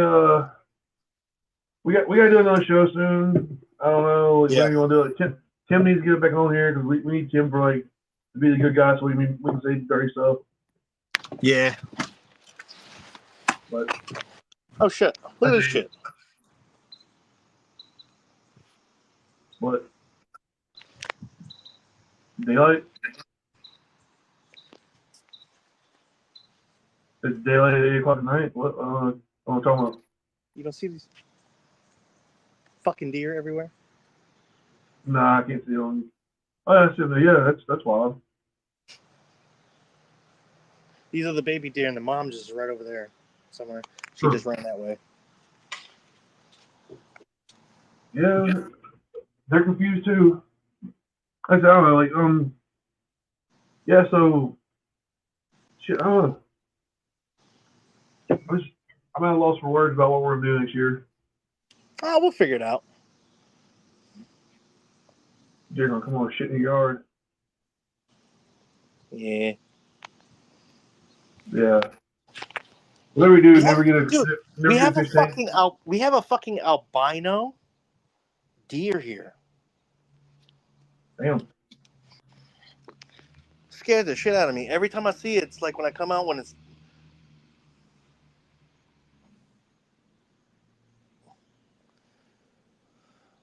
we got to do another show soon. I don't know. Maybe you want to do it. Tim needs to get back on here because we need Tim for to be the good guy so we can say dirty stuff. Yeah. But oh shit! Look at this shit. What? Daylight? It's daylight at 8 o'clock at night? What am I talking about? You don't see these fucking deer everywhere? Nah, I can't see them. Oh, yeah, that's wild. These are the baby deer, and the mom just right over there somewhere. She just ran that way. Yeah. they're confused too. I said, I don't know, like, yeah, so, shit, I don't know. I'm at a loss for words about what we're doing next year. Oh, we'll figure it out. You're gonna come on, shit in your yard. Yeah. Yeah. Whatever we do, Yeah, never get a dude, never we get have a a fish tank. fucking albino deer here. Damn. Scares the shit out of me. Every time I see it, it's like when I come out when it's.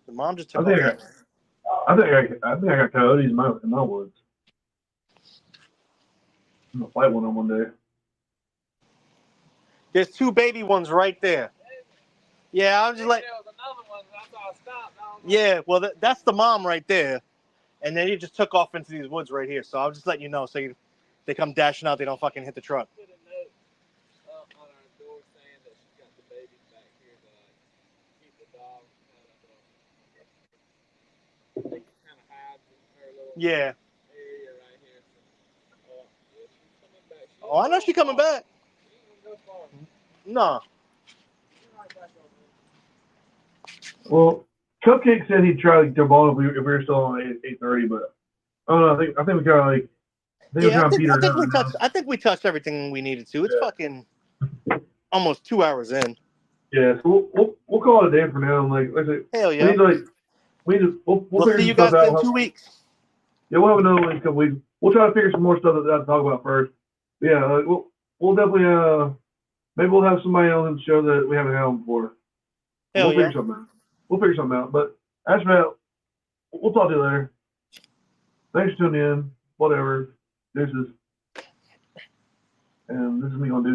The mom just took I think off. I got coyotes in my woods. I'm gonna fight one of them one day. There's 2 baby ones right there. Yeah, I'm just like. Yeah, well, that's the mom right there, and then he just took off into these woods right here. So I'll just let you know, so they come dashing out, they don't fucking hit the truck. Yeah. Oh, I know she's coming back. No. Well, Cupcake said he'd try to jump on if we were still on 8:30, but I don't know. I think we kind of like. Yeah, I I think we touched everything we needed to. It's Yeah. fucking almost 2 hours in. Yeah, so we'll call it a day for now. And like I said, Hell we yeah. need to we'll We'll figure see some you stuff guys out. in 2 weeks. Yeah, we'll have another one in a couple weeks. We'll try to figure some more stuff to talk about first. But yeah, like, we'll definitely maybe we'll have somebody on the show that we haven't had on before. Hell We'll yeah. figure something out. We'll figure something out. But as for now, we'll talk to you later. Thanks for tuning in. Whatever. Deuces. And this is me gonna do